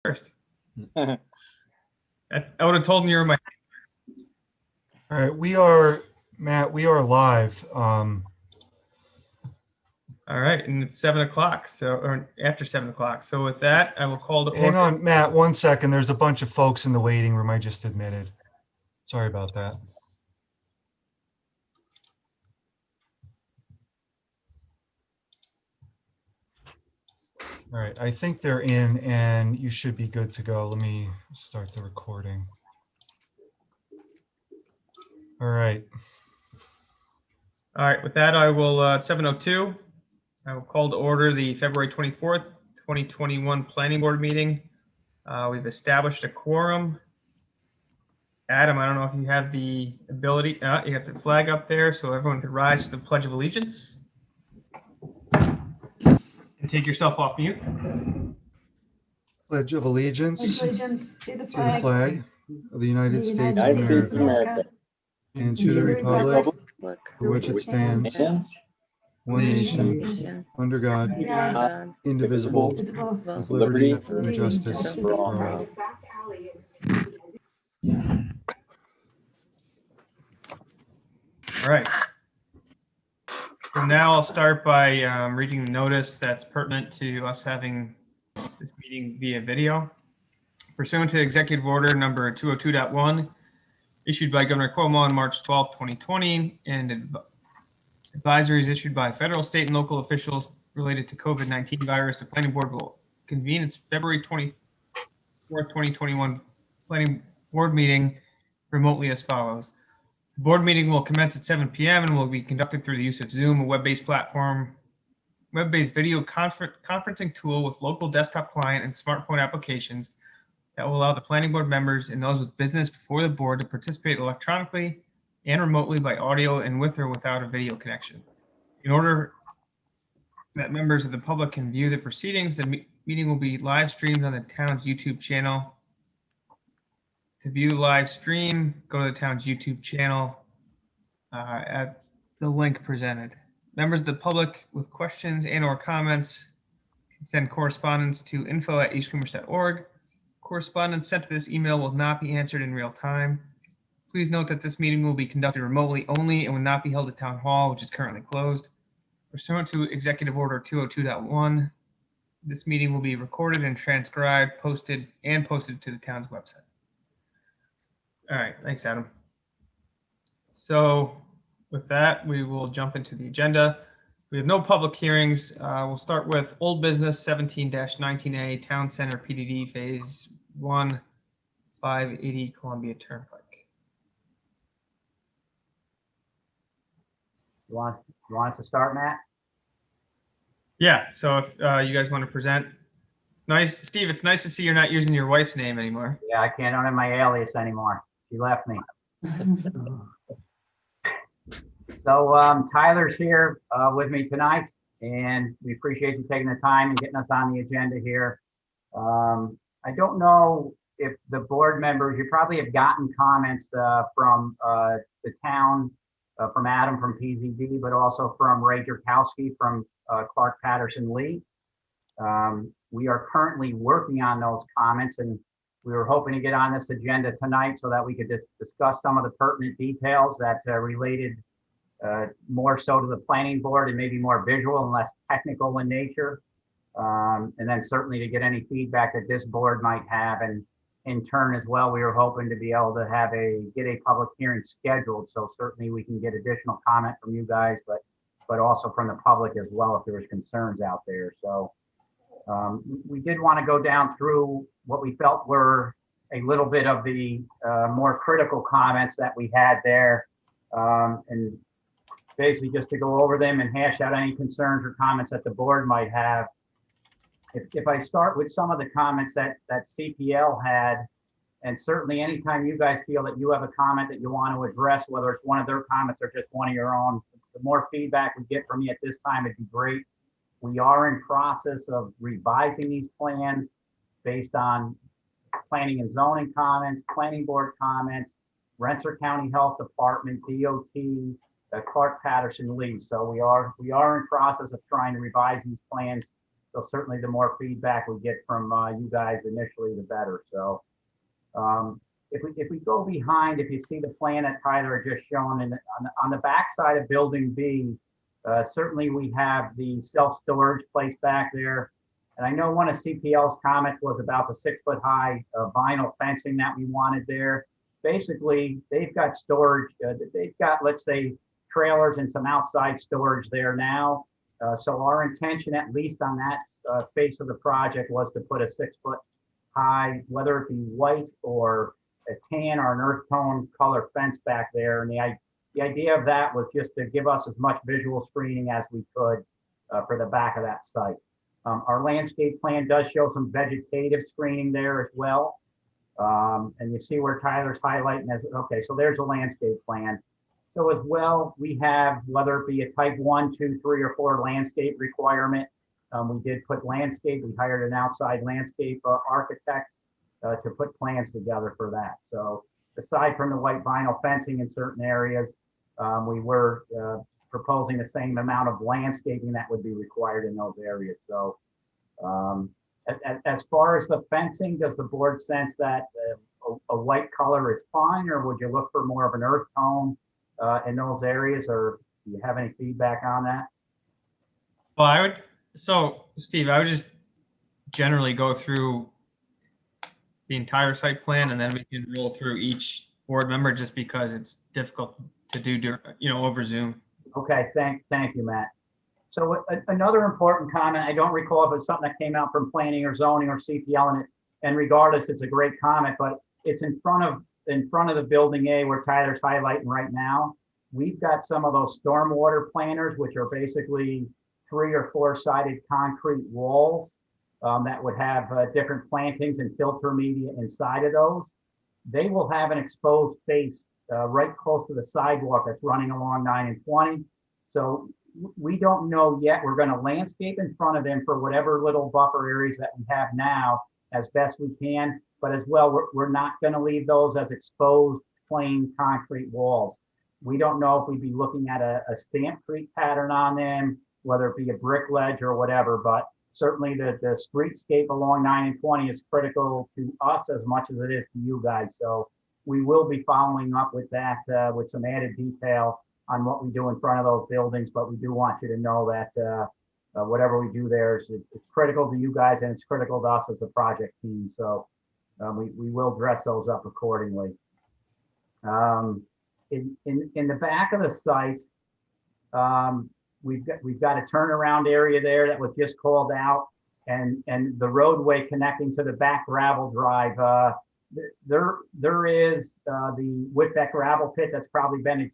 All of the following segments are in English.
first. I would have told him you were my. All right, we are, Matt, we are live. All right, and it's 7 o'clock, so or after 7 o'clock. So with that, I will call to Hang order. on, Matt, 1 second. There's a bunch of folks in the waiting room. I just admitted. Sorry about that. All right, I think they're in and you should be good to go. Let me start the recording. All right. All right, with that, I will, at 7:02, I will call to order the February 24th, 2021 Planning Board meeting. We've established a quorum. Adam, I don't know if you have the ability, you got the flag up there, so everyone could rise to the Pledge of Allegiance. And take yourself off mute. Pledge of allegiance Allegiance to the to the flag of the United States of United States of America America, and to the republic for which it stands, one nation, nation, under God, God, indivisible, visible, with liberty and justice for all. All right. So now I'll start by reading the notice that's pertinent to us having this meeting via video. Pursuant to Executive Order number 202.1, issued by Governor Cuomo on March 12, 2020, and advisories issued by federal, state, and local officials related to COVID-19 virus, the Planning Board will convene its February 24th, 2021 Planning Board meeting remotely as follows. The board meeting will commence at 7 p.m. and will be conducted through the use of Zoom, a web-based platform, web-based video conferencing tool with local desktop client and smartphone applications that will allow the planning board members and those with business before the board to participate electronically and remotely by audio and with or without a video connection. In order that members of the public can view the proceedings, the meeting will be live streamed on the town's YouTube channel. To view the live stream, go to the town's YouTube channel at the link presented. Members of the public with questions and or comments can send correspondence to info@eastcreamers.org. Correspondence sent to this email will not be answered in real time. Please note that this meeting will be conducted remotely only and will not be held at Town Hall, which is currently closed. Pursuant to Executive Order 202.1, this meeting will be recorded and transcribed, posted to the town's website. All right, thanks, Adam. So with that, we will jump into the agenda. We have no public hearings. We'll start with old business 17-19A Town Center PDD Phase 1, 580 Columbia Turnpike. You want us to start, Matt? Yeah, so if you guys want to present, it's nice. Steve, it's nice to see you're not using your wife's name anymore. Yeah, I can't own my alias anymore. She left me. So Tyler's here with me tonight, and we appreciate you taking the time and getting us on the agenda here. I don't know if the board members, you probably have gotten comments from the town, from Adam from PZD, but also from Ray Jerkowski from Clark Patterson Lee. We are currently working on those comments, and we were hoping to get on this agenda tonight so that we could discuss some of the pertinent details that related more so to the planning board and maybe more visual and less technical in nature. And then certainly to get any feedback that this board might have. And in turn as well, we were hoping to be able to have get a public hearing scheduled. So certainly we can get additional comment from you guys, but also from the public as well if there was concerns out there. So we did want to go down through what we felt were a little bit of the more critical comments that we had there, and basically just to go over them and hash out any concerns or comments that the board might have. If I start with some of the comments that CPL had, and certainly anytime you guys feel that you have a comment that you want to address, whether it's one of their comments or just one of your own, the more feedback we get from you at this time, it'd be great. We are in process of revising these plans based on planning and zoning comments, planning board comments, Rensselaer County Health Department, DOT, Clark Patterson Lee. So we are in process of trying to revise these plans So certainly the more feedback we get from you guys initially, the better. So if we go behind, if you see the plan that Tyler had just shown, and on the back side of Building B, certainly we have the self-storage place back there. And I know one of CPL's comments was about the 6-foot-high vinyl fencing that we wanted there. Basically, they've got storage, they've got, let's say, trailers and some outside storage there now. So our intention, at least on that face of the project, was to put a 6-foot-high, whether it be white or a tan or an earth tone color fence back there. And the idea of that was just to give us as much visual screening as we could for the back of that site. Our landscape plan does show some vegetative screening there as well. And you see where Tyler's highlighting as, okay, so there's a landscape plan. So as well, we have, whether it be a type 1, 2, 3, or 4 landscape requirement. We did put landscape, we hired an outside landscape architect to put plans together for that. So aside from the white vinyl fencing in certain areas, we were proposing the same amount of landscaping that would be required in those areas. So as far as the fencing, does the board sense that a white color is fine, or would you look for more of an earth tone in those areas, or do you have any feedback on that? Well, so Steve, I would just generally go through the entire site plan, and then we can roll through each board member, just because it's difficult to do, over Zoom. Okay, thank you, Matt. So another important comment, I don't recall if it's something that came out from planning or zoning or CPL, and regardless, it's a great comment, but it's in front of the Building A where Tyler's highlighting right now. We've got some of those stormwater planters, which are basically 3 or 4-sided concrete walls that would have different plantings and filter media inside of those. They will have an exposed face right close to the sidewalk that's running along 9 and 20. So we don't know yet. We're going to landscape in front of them for whatever little buffer areas that we have now as best we can. But as well, we're not going to leave those as exposed plain concrete walls. We don't know if we'd be looking at a stampcrete pattern on them, whether it be a brick ledge or whatever, but certainly the streetscape along 9 and 20 is critical to us as much as it is to you guys. So we will be following up with that with some added detail on what we do in front of those buildings, but we do want you to know that whatever we do there it's critical to you guys, and it's critical to us as the project team. So we will dress those up accordingly. In the back of the site, we've got a turnaround area there that was just called out, and the roadway connecting to the back gravel drive. There is with that gravel pit that's probably been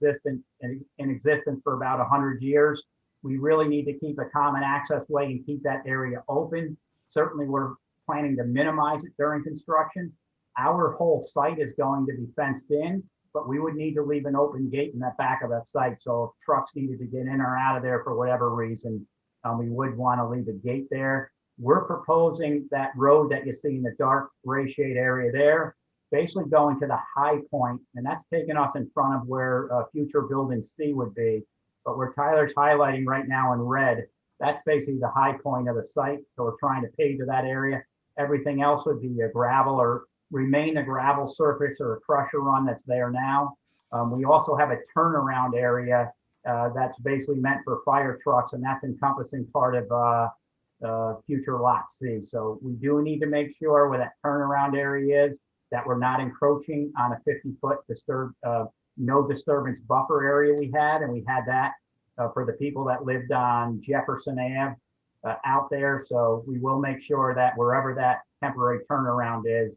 in existence for about 100 years. We really need to keep a common access way and keep that area open. Certainly, we're planning to minimize it during construction. Our whole site is going to be fenced in, but we would need to leave an open gate in that back of that site. So if trucks needed to get in or out of there for whatever reason, we would want to leave a gate there. We're proposing that road that you see in the dark gray shade area there, basically going to the high point, and that's taking us in front of where future building C would be. But where Tyler's highlighting right now in red, that's basically the high point of the site. So we're trying to pave to that area. Everything else would be a gravel or remain a gravel surface or a crusher run that's there now. We also have a turnaround area that's basically meant for fire trucks, and that's encompassing part of future lot C. So we do need to make sure where that turnaround area is that we're not encroaching on a 50-foot no disturbance buffer area we had, and we had that for the people that lived on Jefferson Ave out there. So we will make sure that wherever that temporary turnaround is,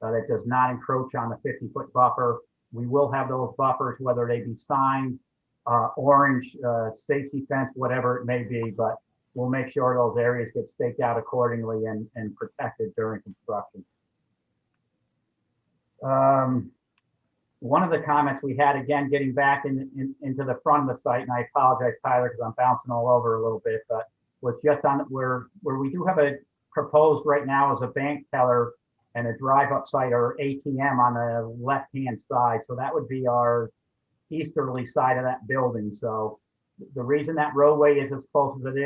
that does not encroach on the 50-foot buffer. We will have those buffers, whether they be signed, orange, safety fence, whatever it may be, but we'll make sure those areas get staked out accordingly and protected during construction. One of the comments we had, again, getting back into the front of the site, and I apologize, Tyler, because I'm bouncing all over a little bit, but was just on where we do have a proposed right now as a bank teller and a drive-up site or ATM on the left-hand side. So that would be our easterly side of that building. So the reason that roadway is as close as it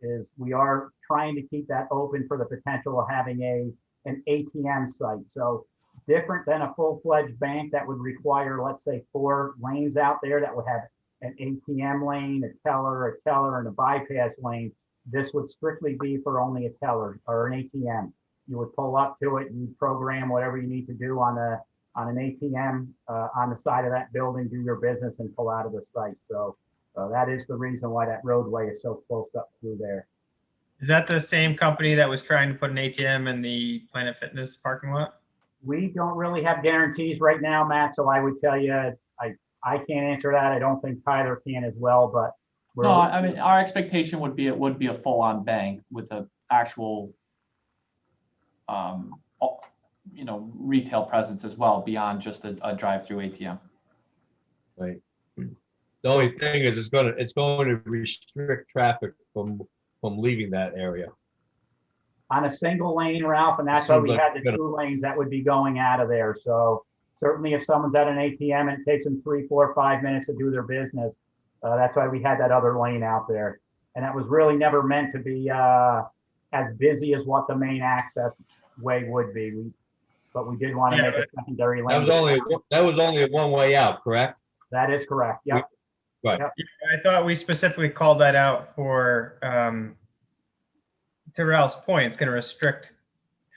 is we are trying to keep that open for the potential of having an ATM site. So different than a full-fledged bank that would require, let's say, 4 lanes out there that would have an ATM lane, a teller, and a bypass lane. This would strictly be for only a teller or an ATM. You would pull up to it, you program whatever you need to do on an ATM on the side of that building, do your business and pull out of the site. So that is the reason why that roadway is so close up through there. Is that the same company that was trying to put an ATM in the Planet Fitness parking lot? We don't really have guarantees right now, Matt, so I would tell you, I can't answer that. I don't think Tyler can as well, but No, I mean, our expectation would be it would be a full-on bank with an actual, retail presence as well beyond just a drive-through ATM. Right. The only thing is it's going to restrict traffic from leaving that area. on a single lane, Ralph, and that's why we had the 2 lanes that would be going out of there. So certainly if someone's at an ATM and it takes them 3, 4, 5 minutes to do their business, that's why we had that other lane out there. And that was really never meant to be as busy as what the main access way would be. But we did want to make a secondary lane. That was only a one-way out, correct? That is correct. Yep. Right. Yep. I thought we specifically called that out for, to Ralph's point, it's going to restrict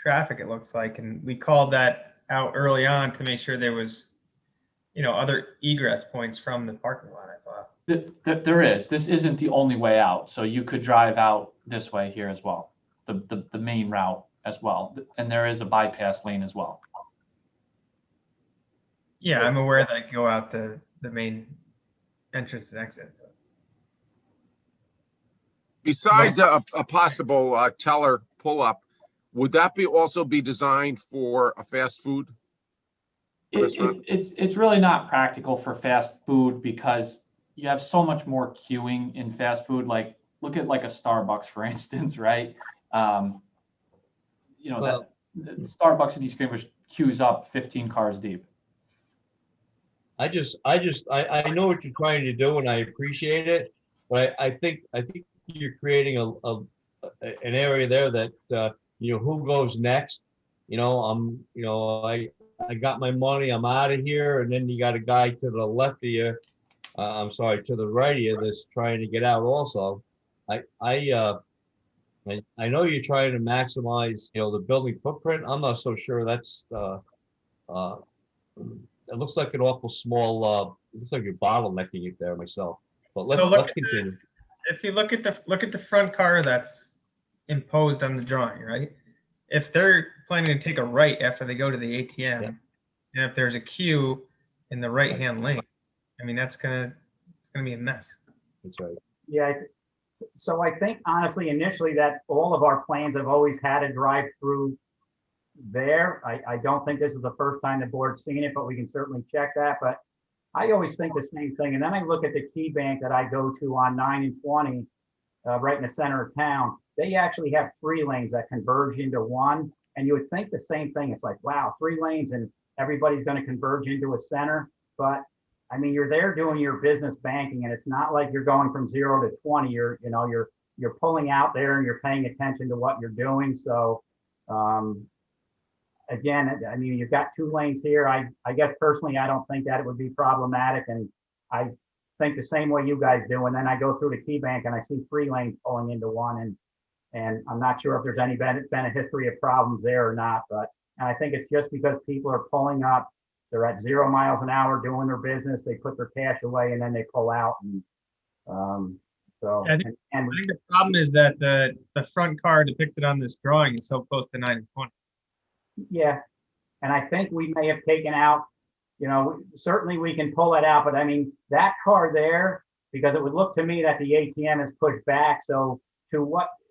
traffic, it looks like. And we called that out early on to make sure there was, other egress points from the parking lot, I thought. There is. This isn't the only way out. So you could drive out this way here as well, the main route as well. And there is a bypass lane as well. Yeah, I'm aware that I go out the main entrance and exit. Besides a possible teller pull-up, would that also be designed for a fast food restaurant? It's really not practical for fast food because you have so much more queuing in fast food. Like look at like a Starbucks, for instance, right? That Starbucks and East Greenwich queues up 15 cars deep. I know what you're trying to do and I appreciate it, but I think you're creating an area there that who goes next. I got my money, I'm out of here, and then you got a guy to the left of you, to the right of you that's trying to get out also. I know you're trying to maximize the building footprint. I'm not so sure that's it looks like an awful small it looks like you're bottlenecking it there myself. But let's continue. If you look at the front car that's imposed on the drawing, right? If they're planning to take a right after they go to the ATM, and if there's a queue in the right-hand lane, I mean it's gonna be a mess. That's right. Yeah. So I think honestly, initially that all of our plans have always had a drive-through there. I don't think this is the first time the board's seen it, but we can certainly check that. But I always think the same thing. And then I look at the key bank that I go to on 9 and 20, right in the center of town. They actually have 3 lanes that converge into one. And you would think the same thing. It's like, wow, 3 lanes and everybody's going to converge into a center. But I mean, you're there doing your business banking, and it's not like you're going from 0 to 20. You're pulling out there and you're paying attention to what you're doing. So, again, I mean, you've got 2 lanes here. I guess personally, I don't think that it would be problematic. And I think the same way you guys do. And then I go through the key bank and I see 3 lanes pulling into one. And I'm not sure if there's been a history of problems there or not. But I think it's just because people are pulling up. They're at 0 miles an hour doing their business. They put their cash away and then they pull out. And I think the problem is that the front car depicted on this drawing is so close to 9 and 20. Yeah, and I think we may have taken out, certainly we can pull it out, but I mean, that car there, because it would look to me that the ATM is pushed back. So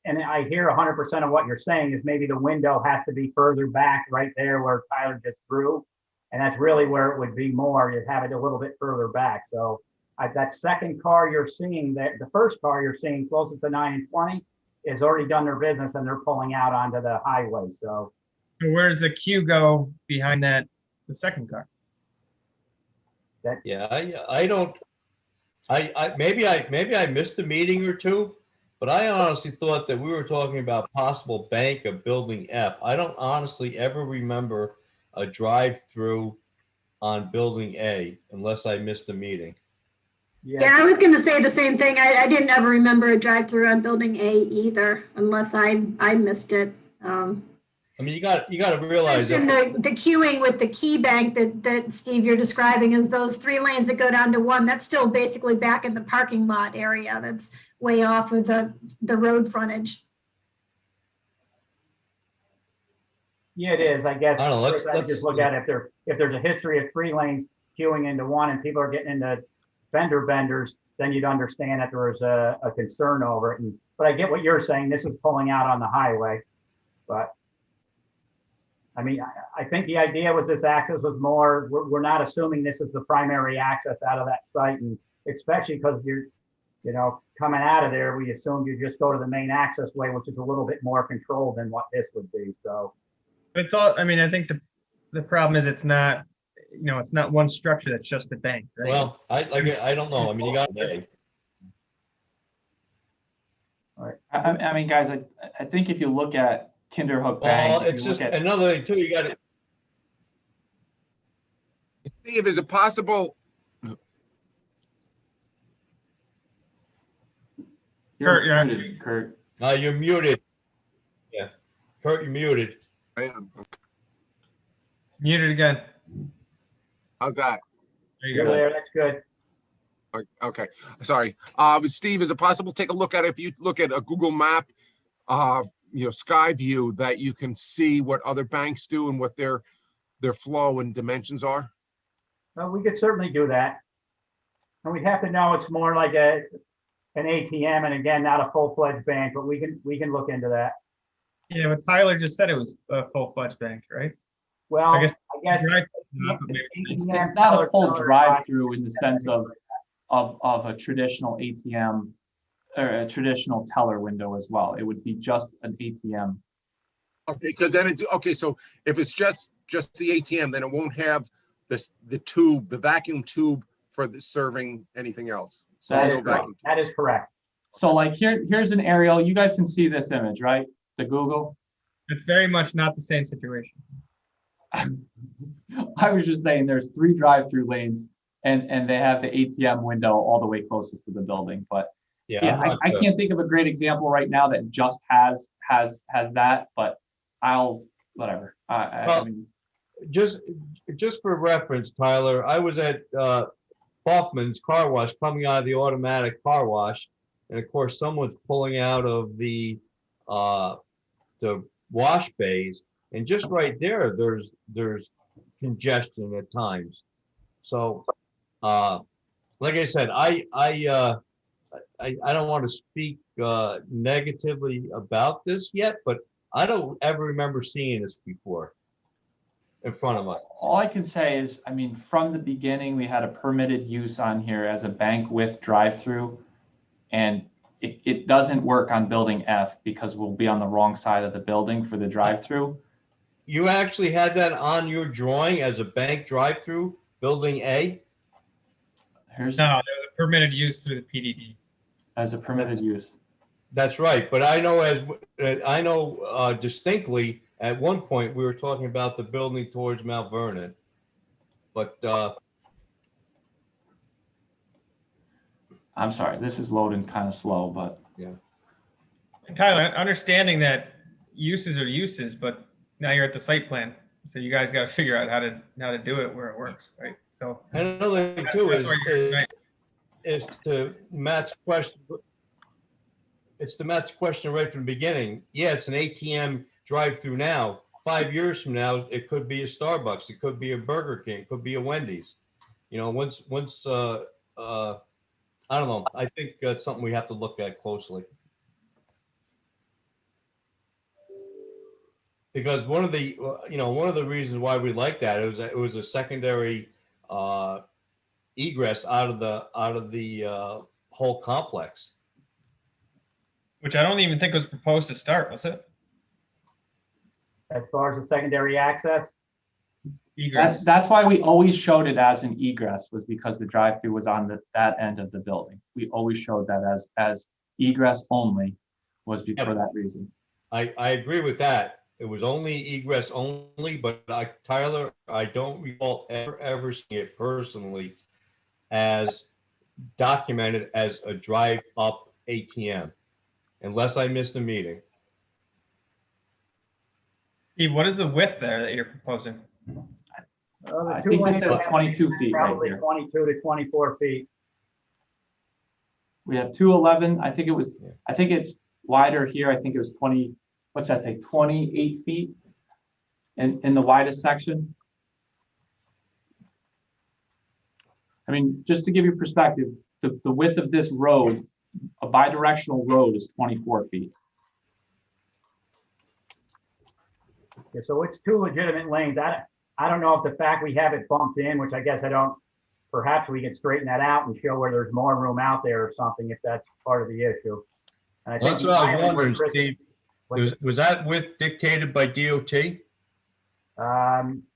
and I hear 100% of what you're saying is maybe the window has to be further back right there where Tyler just drew. And that's really where it would be more. You'd have it a little bit further back. So that second car you're seeing, the first car you're seeing closest to 9 and 20 is already done their business and they're pulling out onto the highway. So where's the queue go behind the second car? I maybe I missed a meeting or two, but I honestly thought that we were talking about possible bank of building F. I don't honestly ever remember a drive-through on building A unless I missed a meeting. Yeah, I was gonna say the same thing. I didn't ever remember a drive-through on building A either, unless I missed it. I mean, you got to realize And that. the queuing with the key bank that Steve, you're describing is those 3 lanes that go down to 1, that's still basically back in the parking lot area. That's way off of the road frontage. Yeah, it is, I guess. I don't know, First, I just look at it, if there's a history of 3 lanes queuing into 1 and people are getting into fender benders, then you'd understand that there was a concern over it. But I get what you're saying. This is pulling out on the highway. But I mean, I think the idea was this access was more, we're not assuming this is the primary access out of that site. And especially because you're, coming out of there, we assumed you just go to the main access way, which is a little bit more controlled than what this would be. So. It's all, I mean, I think the problem is it's not, it's not one structure that's just the bank, right? Well, I don't know. I mean, you got A. I mean, guys, I think if you look at Kinderhook Bank. Well, it's just another thing too. You got to. Steve, is it possible? Kurt, you're on. Muted, Kurt. You're muted. Yeah, Kurt, you're muted. I am. Muted again. How's that? There you You're go. there, that's good. Okay, sorry. Steve, is it possible to take a look at, if you look at a Google map, Sky View, that you can see what other banks do and what their flow and dimensions are? Well, we could certainly do that. And we'd have to know it's more like an ATM, and again, not a full-fledged bank, but we can look into that. Yeah, but Tyler just said it was a full-fledged bank, right? Well, I I guess- guess. It's not a full drive-through in the sense of a traditional ATM or a traditional teller window as well. It would be just an ATM. Okay, because then so if it's just the ATM, then it won't have the vacuum tube for serving anything else. So That no is correct. vacuum tube. That is correct. So like here's an aerial. You guys can see this image, right? The Google. It's very much not the same situation. I was just saying there's 3 drive-through lanes and they have the ATM window all the way closest to the building. But yeah, I can't think of a great example right now that just has that, but whatever. I mean, Just for reference, Tyler, I was at Hoffman's car wash, coming out of the automatic car wash, and of course, someone's pulling out of the wash bays, and just right there, there's congestion at times. So, like I said, I don't want to speak negatively about this yet, but I don't ever remember seeing this before in front of us. all I can say is, I mean, from the beginning, we had a permitted use on here as a bank with drive-through, and it doesn't work on building F because we'll be on the wrong side of the building for the drive-through. You actually had that on your drawing as a bank drive-through, building A? Here's No, there's a permitted use through the PDD. as a permitted use. That's right, but I know distinctly, at one point, we were talking about the building towards Mount Vernon. But, I'm sorry, this is loading kind of slow, but Tyler, understanding that uses are uses, but now you're at the site plan. So you guys got to figure out how to do it where it works, right? So another thing too that's where you're right. is to Matt's question. It's to Matt's question right from the beginning. Yeah, it's an ATM drive-through now. 5 years from now, it could be a Starbucks, it could be a Burger King, it could be a Wendy's. Once I don't know. I think that's something we have to look at closely. Because one of the reasons why we like that it was a secondary egress out of the whole complex. Which I don't even think was proposed to start, was it? As far as the secondary access, egress. That's why we always showed it as an egress, was because the drive-through was on that end of the building. We always showed that as egress only, was for that reason. I agree with that. It was only egress only, but Tyler, I don't recall ever seeing it personally as documented as a drive up ATM, unless I missed a meeting. Steve, what is the width there that you're proposing? I think this says 22 feet right Probably here. 22 to 24 feet. We have 211. I think it's wider here. I think it was 20, what's that say, 28 feet in the widest section. I mean, just to give you perspective, the width of this road, a bidirectional road, is 24 feet. Yeah, so it's two legitimate lanes. I don't know if the fact we have it bumped in, which I guess I don't, perhaps we can straighten that out and show where there's more room out there or something, if that's part of the issue. And I think That's what I was finally, wondering, Chris- Steve. Was that width dictated by DOT?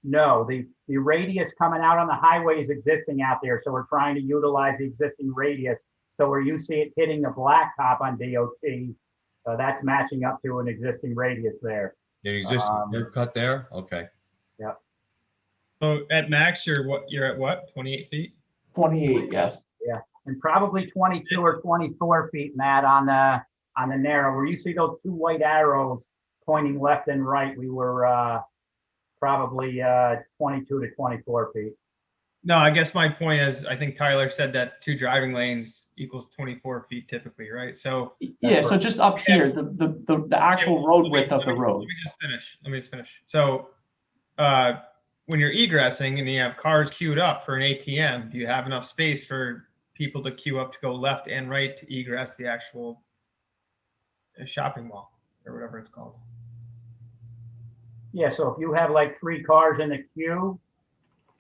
No, the radius coming out on the highway is existing out there, so we're trying to utilize the existing radius. So where you see it hitting the blacktop on DOT, that's matching up to an existing radius there. The existing curb cut there? Okay. So at max, you're at what, 28 feet? 28, yes. And probably 22 or 24 feet, Matt, on the narrow, where you see those two white arrows pointing left and right, we were probably 22 to 24 feet. No, I guess my point is, I think Tyler said that 2 driving lanes equals 24 feet typically, right? So Yeah, so just up here, the actual road width of the road. Let me just finish. So when you're egressing and you have cars queued up for an ATM, do you have enough space for people to queue up to go left and right to egress the actual shopping mall or whatever it's called? Yeah, so if you have like 3 cars in the queue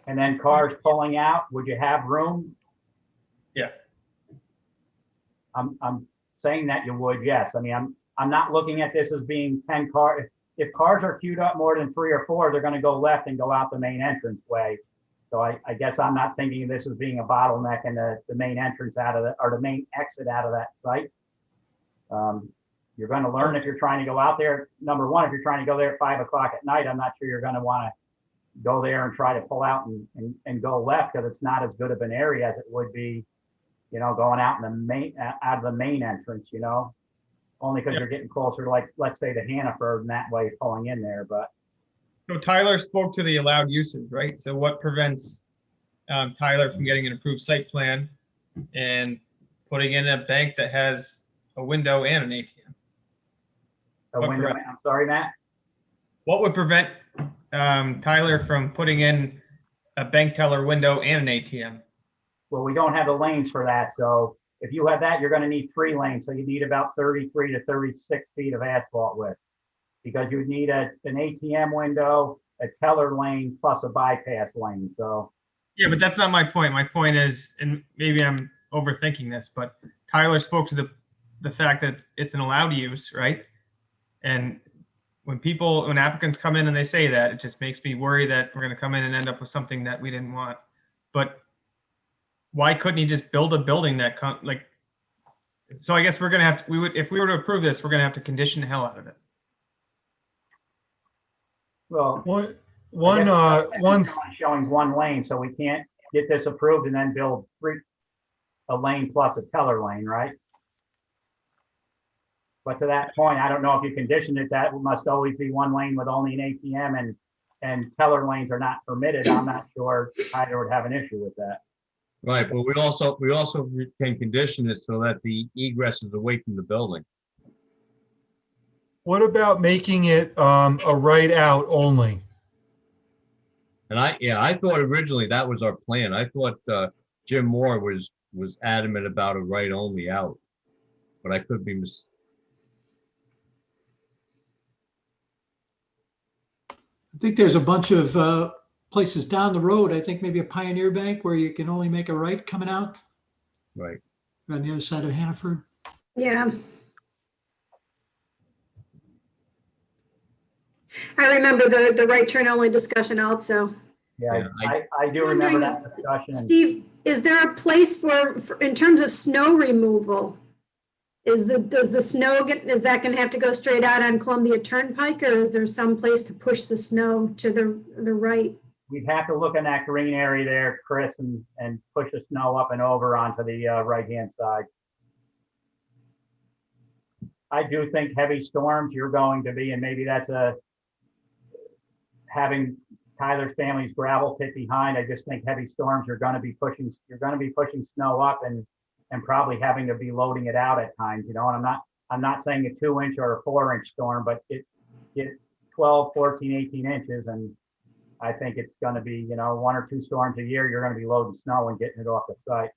and then cars pulling out, would you have room? Yeah. I'm saying that you would, yes. I mean, I'm not looking at this as being 10 cars. If cars are queued up more than 3 or 4, they're going to go left and go out the main entrance way. So I guess I'm not thinking of this as being a bottleneck in the main entrance or the main exit out of that site. You're going to learn if you're trying to go out there. Number one, if you're trying to go there at 5 o'clock at night, I'm not sure you're going to want to go there and try to pull out and go left, because it's not as good of an area as it would be, going out out of the main entrance, only because you're getting closer, like, let's say, to Hannaford and that way pulling in there. But So Tyler spoke to the allowed usage, right? So what prevents Tyler from getting an approved site plan and putting in a bank that has a window and an ATM? I'm sorry, Matt. What would prevent Tyler from putting in a bank teller window and an ATM? Well, we don't have the lanes for that. So if you have that, you're going to need 3 lanes. So you need about 33 to 36 feet of asphalt width, because you would need an ATM window, a teller lane, plus a bypass lane. So Yeah, but that's not my point. My point is, and maybe I'm overthinking this, but Tyler spoke to the fact that it's an allowed use, right? And when applicants come in and they say that, it just makes me worry that we're going to come in and end up with something that we didn't want. But why couldn't he just build a building that so I guess we're going to have if we were to approve this, we're going to have to condition the hell out of it. well, One showing 1 lane, so we can't get this approved and then build a lane plus a teller lane, right? But to that point, I don't know if you conditioned it, that must always be 1 lane with only an ATM and teller lanes are not permitted. I'm not sure Tyler would have an issue with that. Right, but we also can condition it so that the egress is away from the building. What about making it a right out only? And I thought originally that was our plan. I thought Jim Moore was adamant about a right only out, but I could be I think there's a bunch of places down the road. I think maybe a Pioneer Bank where you can only make a right coming out right. on the other side of Hannaford. Yeah. I remember the right turn only discussion also. Yeah, I do remember that discussion. Steve, is there a place for in terms of snow removal? Does the snow is that going to have to go straight out on Columbia Turnpike, or is there some place to push the snow to the right? We'd have to look in that green area there, Chris, and push the snow up and over onto the right-hand side. I do think heavy storms you're going to be, and maybe that's having Tyler's family's gravel pit behind. I just think heavy storms you're going to be pushing snow up and probably having to be loading it out at times, you know. And I'm not saying a 2-inch or a 4-inch storm, but it 12, 14, 18 inches, and I think it's going to be, you know, 1 or 2 storms a year. You're going to be loading snow and getting it off the site.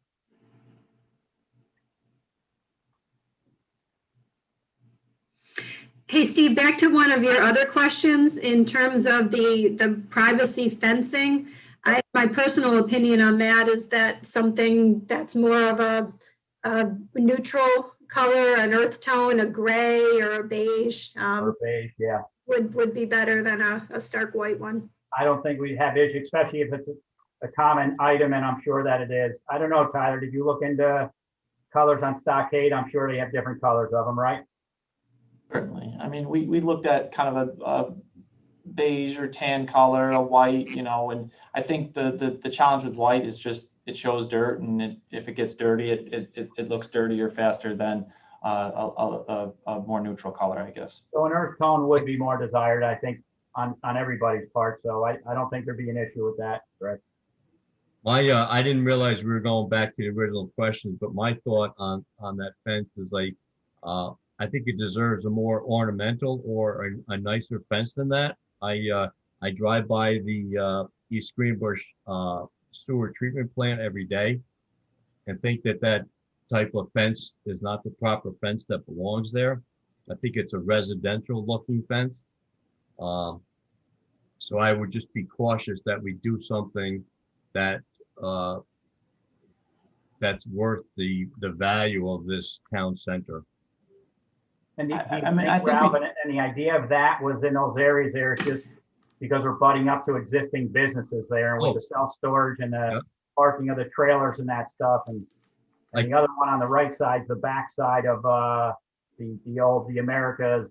Hey, Steve, back to one of your other questions in terms of the privacy fencing. My personal opinion on that is that something that's more of a neutral color, an earth tone, a gray or a beige, Or beige, yeah. would be better than a stark white one. I don't think we'd have issues, especially if it's a common item, and I'm sure that it is. I don't know, Tyler, did you look into colors on Stockade? I'm sure they have different colors of them, right? Certainly. I mean, we looked at kind of a beige or tan color, a white, you know, and I think the challenge with white is just it shows dirt, and if it gets dirty, it looks dirtier faster than a more neutral color, I guess. So an earth tone would be more desired, I think, on everybody's part. So I don't think there'd be an issue with that, correct? I didn't realize we were going back to the original questions, but my thought on that fence is like, I think it deserves a more ornamental or a nicer fence than that. I drive by the East Greenbush sewer treatment plant every day and think that type of fence is not the proper fence that belongs there. I think it's a residential looking fence. So I would just be cautious that we do something that that's worth the value of this town center. And the idea of that was in those areas there, it's just because we're butting up to existing businesses there, and with the self-storage and the parking of the trailers and that stuff. And the other one on the right side, the back side of the America's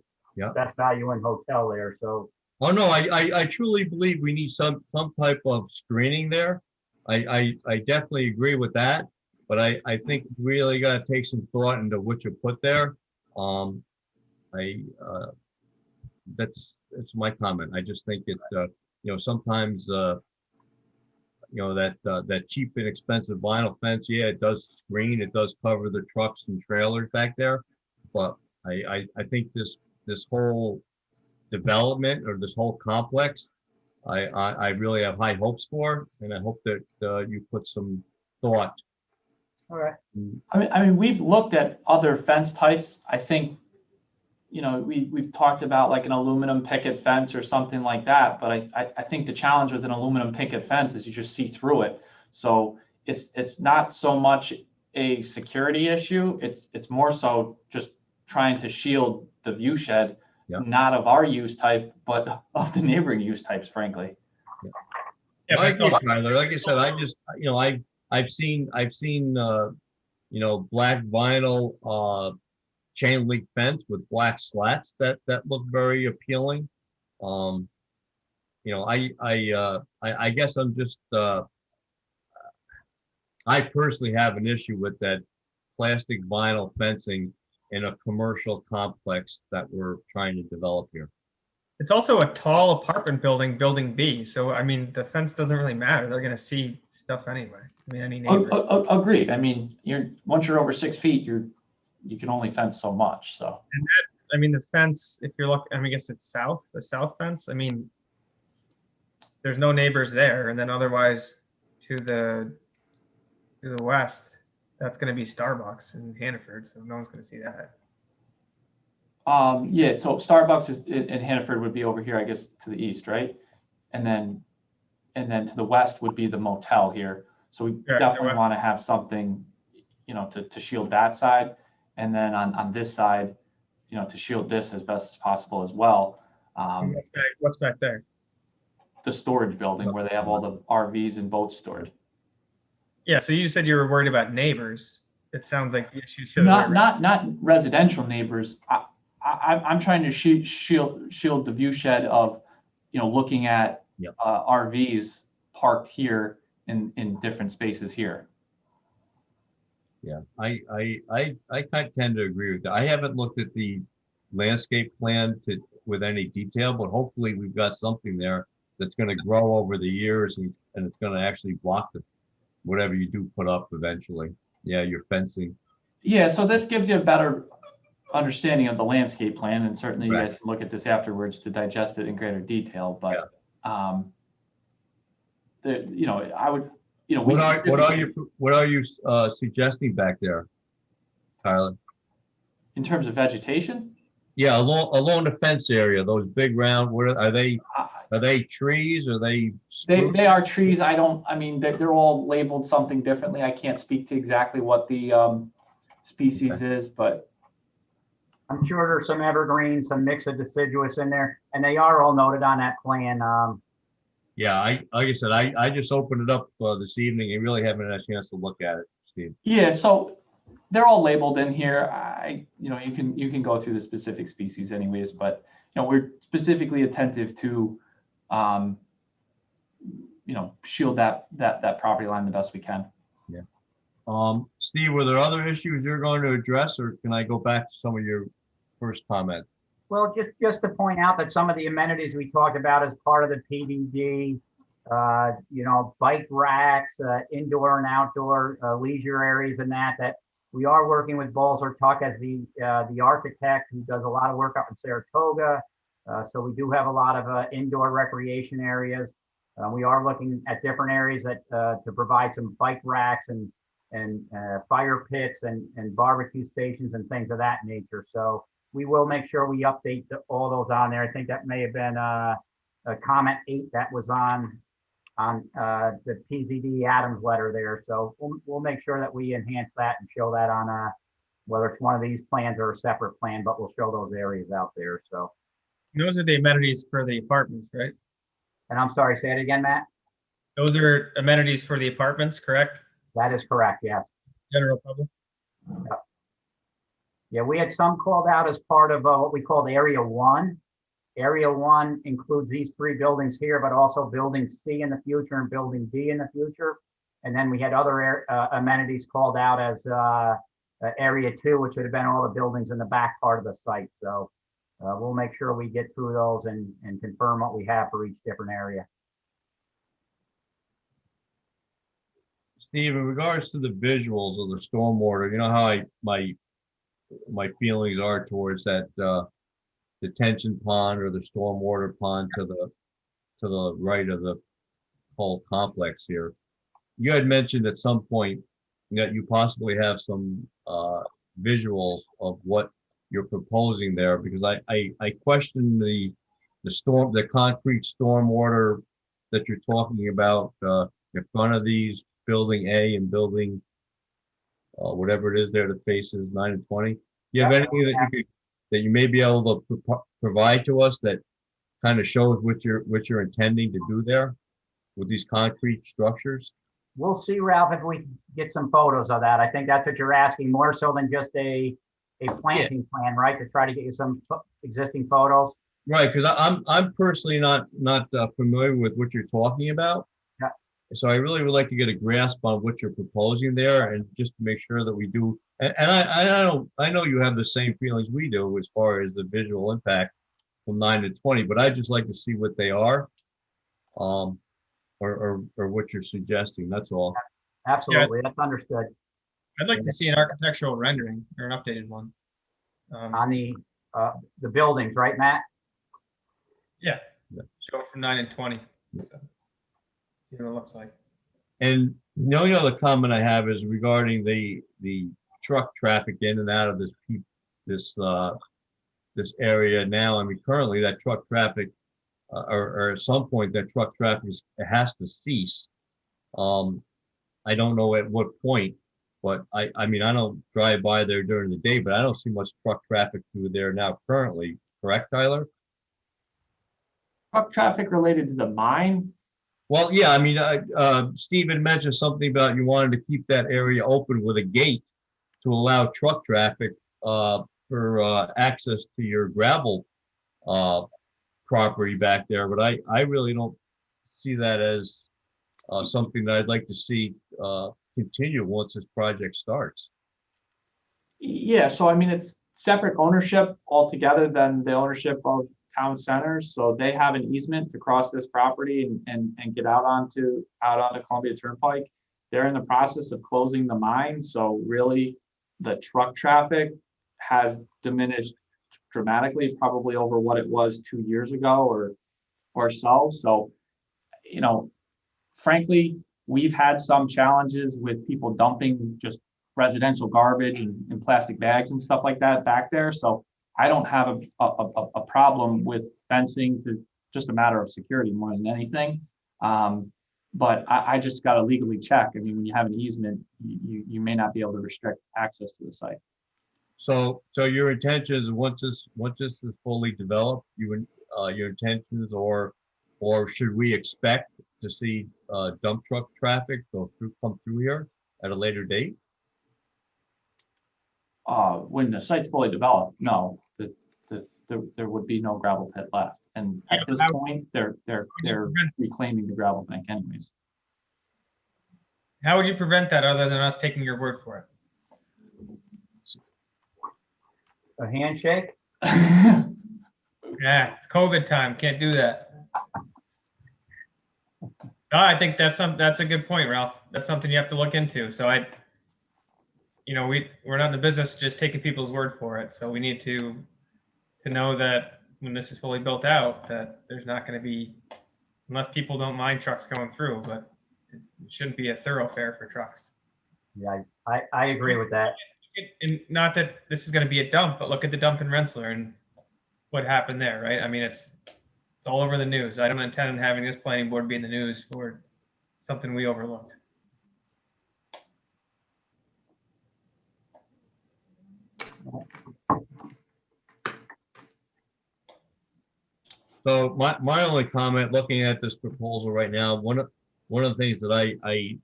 Best Value Inn Hotel there. So. Oh no, I truly believe we need some type of screening there. I definitely agree with that, but I think we really got to take some thought into what you put there. That's my comment. I just think it, you know, sometimes, you know, that cheap and expensive vinyl fence, yeah, it does screen, it does cover the trucks and trailers back there, but I think this whole development or this whole complex, I really have high hopes for, and I hope that you put some thought. All right. I mean, we've looked at other fence types. I think, you know, we've talked about like an aluminum picket fence or something like that, but I think the challenge with an aluminum picket fence is you just see through it. So it's not so much a security issue. It's more so just trying to shield the view shed, not of our use type, but of the neighboring use types, frankly. Yeah, I agree, Tyler. Like I said, I've seen you know, black vinyl chain link fence with black slats that look very appealing. You know, I guess I'm just I personally have an issue with that plastic vinyl fencing in a commercial complex that we're trying to develop here. It's also a tall apartment building, building B. So, I mean, the fence doesn't really matter. They're going to see stuff anyway. I mean, any neighbors. Agreed. I mean, once you're over 6 feet, you can only fence so much. So. And that, I mean, the fence, if you're looking, I mean, I guess it's the south fence. I mean, there's no neighbors there. And then otherwise to the west, that's going to be Starbucks in Hannaford. So no one's going to see that. Yeah, so Starbucks in Hannaford would be over here, I guess, to the east, right? And then to the west would be the motel here. So we definitely want to have something, you know, to shield that side. And then on this side, you know, to shield this as best as possible as well. What's back there? The storage building where they have all the RVs and boats stored. Yeah, so you said you were worried about neighbors. It sounds like the issues. Not residential neighbors. I'm trying to shield the view shed of, looking at RVs parked here in different spaces here. Yeah, I tend to agree with that. I haven't looked at the landscape plan with any detail, but hopefully we've got something there that's going to grow over the years and it's going to actually block whatever you do put up eventually. Yeah, your fencing. Yeah, so this gives you a better understanding of the landscape plan, and certainly you guys can look at this afterwards to digest it in greater detail. But I would, what are you suggesting back there, Tyler? In terms of vegetation? Yeah, along the fence area, those big round, what are they? Are they trees? Are they? They are trees. They're all labeled something differently. I can't speak to exactly what the species is, but I'm sure there's some evergreen, some mix of deciduous in there, and they are all noted on that plan. Yeah, like I said, I just opened it up this evening and really haven't had a chance to look at it, Steve. Yeah, so they're all labeled in here. You can go through the specific species anyways, but we're specifically attentive to shield that property line the best we can. Yeah. Steve, were there other issues you're going to address, or can I go back to some of your first comments? Well, just to point out that some of the amenities we talked about as part of the PDD, bike racks, indoor and outdoor leisure areas, and that we are working with Balzer Tuck as the architect who does a lot of work up in Saratoga. So we do have a lot of indoor recreation areas. We are looking at different areas to provide some bike racks and fire pits and barbecue stations and things of that nature. So we will make sure we update all those on there. I think that may have been a comment 8 that was on the PZD Adams letter there. So we'll make sure that we enhance that and show that on whether it's one of these plans or a separate plan, but we'll show those areas out there. So those are the amenities for the apartments, right? And I'm sorry, say it again, Matt. Those are amenities for the apartments, correct? That is correct, yes. General public? Yep. Yeah, we had some called out as part of what we called Area 1. Area 1 includes these 3 buildings here, but also Building C in the future and Building D in the future. And then we had other amenities called out as Area 2, which would have been all the buildings in the back part of the site. So we'll make sure we get through those and confirm what we have for each different area. Steve, in regards to the visuals of the stormwater, you know how my feelings are towards that detention pond or the stormwater pond to the right of the whole complex here. You had mentioned at some point that you possibly have some visuals of what you're proposing there, because I question the concrete stormwater that you're talking about in front of these building A and building whatever it is there that faces 9 and 20. Do you have anything that you may be able to provide to us that kind of shows what you're intending to do there with these concrete structures? We'll see, Ralph, if we can get some photos of that. I think that's what you're asking, more so than just a planting plan, right? To try to get you some existing photos. Right, because I'm personally not familiar with what you're talking about. Yeah. So I really would like to get a grasp on what you're proposing there, and just to make sure that we do. And I know you have the same feelings we do as far as the visual impact from 9 to 20, but I'd just like to see what they are, or what you're suggesting. That's all. Absolutely, that's understood. I'd like to see an architectural rendering or an updated one. On the buildings, right, Matt? Yeah. Show it from 9 and 20. So, see what it looks like. And the only other comment I have is regarding the truck traffic in and out of this area now. I mean, currently that truck traffic, or at some point that truck traffic has to cease. I don't know at what point, but I mean, I don't drive by there during the day, but I don't see much truck traffic through there now currently. Correct, Tyler? Truck traffic related to the mine? Well, yeah, I mean, Stephen mentioned something about you wanted to keep that area open with a gate to allow truck traffic for access to your gravel property back there, but I really don't see that as something that I'd like to see continue once this project starts. Yeah, so I mean, it's separate ownership altogether than the ownership of town centers. So they have an easement to cross this property and get out onto Columbia Turnpike. They're in the process of closing the mine. So really the truck traffic has diminished dramatically, probably over what it was 2 years ago or so. So, you know, frankly, we've had some challenges with people dumping just residential garbage and plastic bags and stuff like that back there. So I don't have a problem with fencing, to just a matter of security more than anything. But I just got to legally check. I mean, when you have an easement, you may not be able to restrict access to the site. So your intention is once this is fully developed, your intentions, or should we expect to see dump truck traffic come through here at a later date? When the site's fully developed, no, there would be no gravel pit left. And at this point, they're reclaiming the gravel bank anyways. How would you prevent that other than us taking your word for it? A handshake? Yeah, it's COVID time. Can't do that. No, I think that's a good point, Ralph. That's something you have to look into. So we're not in the business of just taking people's word for it. So we need to know that when this is fully built out, that there's not going to be, unless people don't mind trucks going through, but it shouldn't be a thoroughfare for trucks. Yeah, I agree with that. And not that this is going to be a dump, but look at the dump in Rensselaer and what happened there, right? I mean, it's all over the news. I don't intend on having this planning board be in the news for something we overlooked. So my only comment, looking at this proposal right now, one of the things that I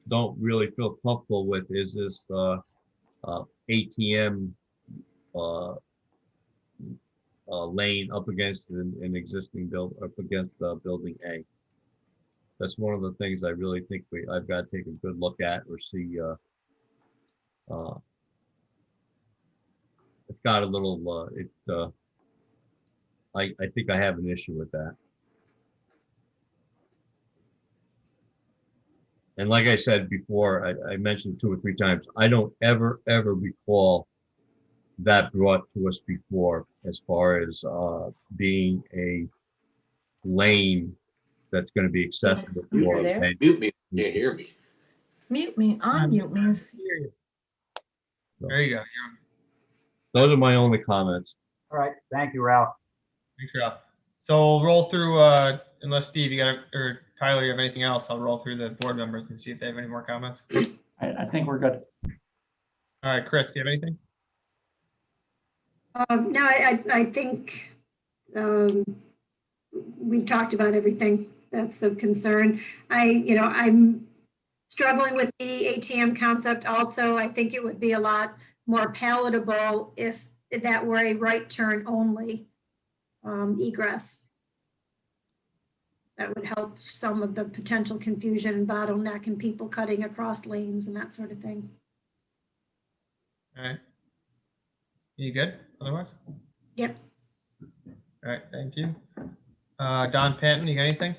don't really feel comfortable with is this ATM lane up against an existing building A. That's one of the things I really think I've got to take a good look at or see. It's got a little I think I have an issue with that. And like I said before, I mentioned 2 or 3 times, I don't ever recall that brought to us before, as far as being a lane that's going to be accessible. You're there? Mute me. You can't hear me. Mute me. Unmute means. There you go. Those are my only comments. All right, thank you, Ralph. Thanks, Ralph. So we'll roll through, unless Steve, or Tyler, you have anything else, I'll roll through the board members and see if they have any more comments. I think we're good. All right, Chris, do you have anything? No, I think we've talked about everything that's of concern. I'm struggling with the ATM concept also. I think it would be a lot more palatable if that were a right turn only egress. That would help some of the potential confusion and bottleneck and people cutting across lanes and that sort of thing. All right. You good otherwise? Yep. All right, thank you. Don Panton, you got anything?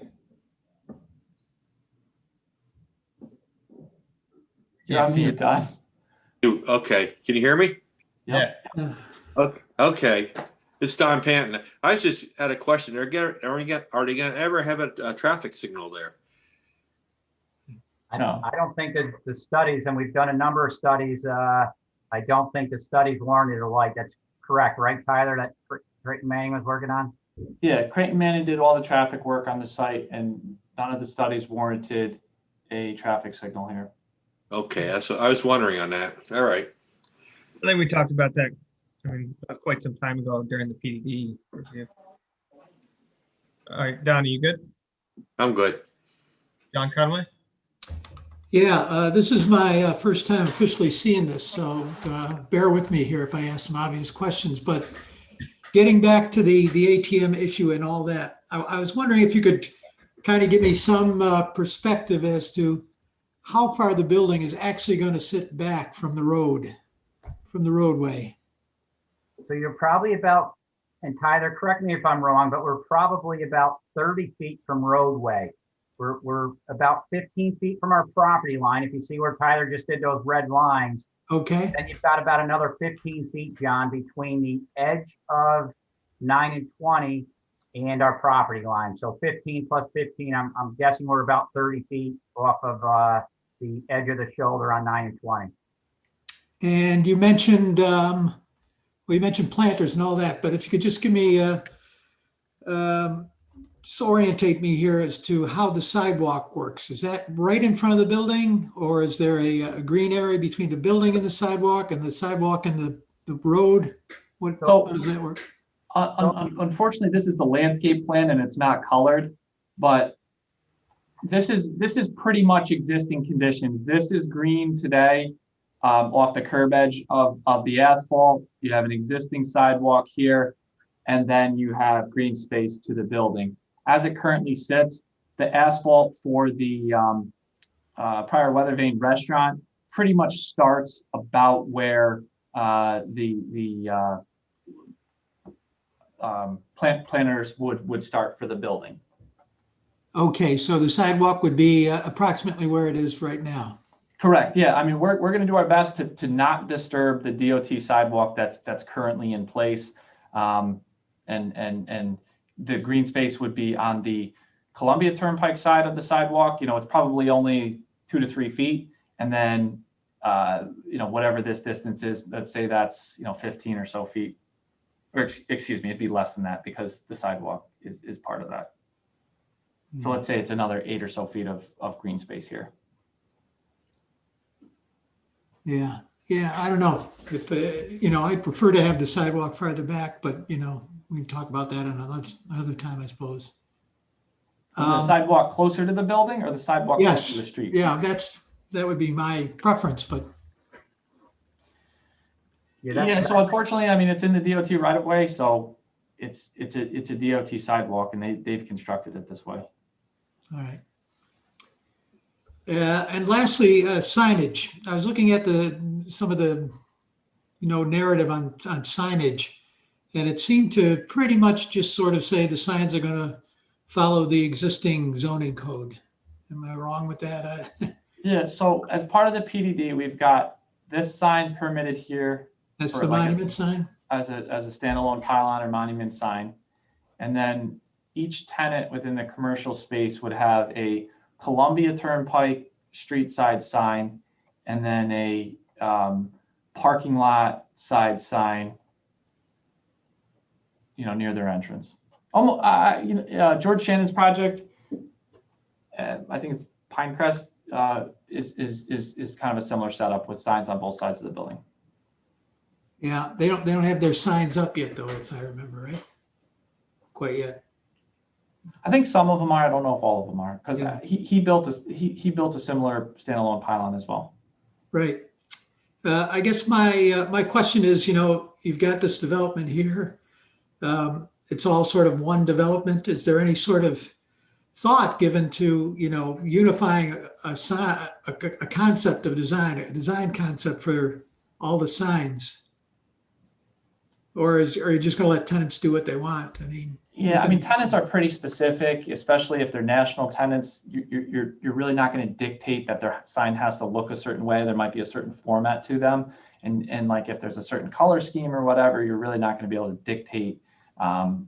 Yeah, see you, Don. Okay, can you hear me? Yeah. Okay, this is Don Panton. I just had a question. Are they gonna ever have a traffic signal there? I don't think that the studies, and we've done a number of studies, I don't think the studies warranted a light. That's correct, right, Tyler, that Creighton Manning was working on? Yeah, Creighton Manning did all the traffic work on the site, and none of the studies warranted a traffic signal here. Okay, that's what I was wondering on that. All right. I think we talked about that. I mean, that was quite some time ago during the PDD review. All right, Don, are you good? I'm good. John Conway? Yeah, this is my first time officially seeing this, so bear with me here if I ask some obvious questions. But getting back to the ATM issue and all that, I was wondering if you could kind of give me some perspective as to how far the building is actually going to sit back from the road, from the roadway. So you're probably about, and Tyler, correct me if I'm wrong, but we're probably about 30 feet from roadway. We're about 15 feet from our property line. If you see where Tyler just did those red lines, Okay, then you've got about another 15 feet, John, between the edge of 9 and 20 and our property line. So 15 plus 15, I'm guessing we're about 30 feet off of the edge of the shoulder on 9 and 20. and you mentioned, well, you mentioned planters and all that, but if you could just give me, just orientate me here as to how the sidewalk works. Is that right in front of the building, or is there a green area between the building and the sidewalk and the road? How does that work? Unfortunately, this is the landscape plan and it's not colored, but this is pretty much existing conditions. This is green today, off the curb edge of the asphalt. You have an existing sidewalk here, and then you have green space to the building. As it currently sits, the asphalt for the Prior Weather Vane restaurant pretty much starts about where planters would start for the building. Okay, so the sidewalk would be approximately where it is right now. Correct. Yeah. I mean, we're going to do our best to not disturb the DOT sidewalk that's currently in place. And the green space would be on the Columbia Turnpike side of the sidewalk. You know, it's probably only 2 to 3 feet. And then, you know, whatever this distance is, let's say that's, 15 or so feet. Or excuse me, it'd be less than that because the sidewalk is part of that. So let's say it's another 8 or so feet of green space here. Yeah, I don't know if, I'd prefer to have the sidewalk farther back, but, we can talk about that another time, I suppose. The sidewalk closer to the building or the sidewalk Yes, closer to the street? Yeah, that would be my preference, but. Yeah, so unfortunately, I mean, it's in the DOT right of way, so it's a DOT sidewalk and they've constructed it this way. All right. And lastly, signage. I was looking at some of the, narrative on signage, and it seemed to pretty much just sort of say the signs are going to follow the existing zoning code. Am I wrong with that? Yeah. So as part of the PDD, we've got this sign permitted here. That's the monument sign? As a standalone pylon or monument sign, and then each tenant within the commercial space would have a Columbia Turnpike street side sign, and then a parking lot side sign, near their entrance. Almost, George Shannon's project, I think it's Pinecrest, is kind of a similar setup with signs on both sides of the building. Yeah, they don't have their signs up yet, though, if I remember right. Quite yet. I think some of them are. I don't know if all of them are, because Yeah. he built a similar standalone pylon as well. Right. I guess my question is, you've got this development here. It's all sort of one development. Is there any sort of thought given to, unifying a concept of design, a design concept for all the signs? Or are you just going to let tenants do what they want? I mean, yeah, I mean, tenants are pretty specific, especially if they're national tenants. You're really not going to dictate that their sign has to look a certain way. There might be a certain format to them, and like if there's a certain color scheme or whatever, you're really not going to be able to dictate, how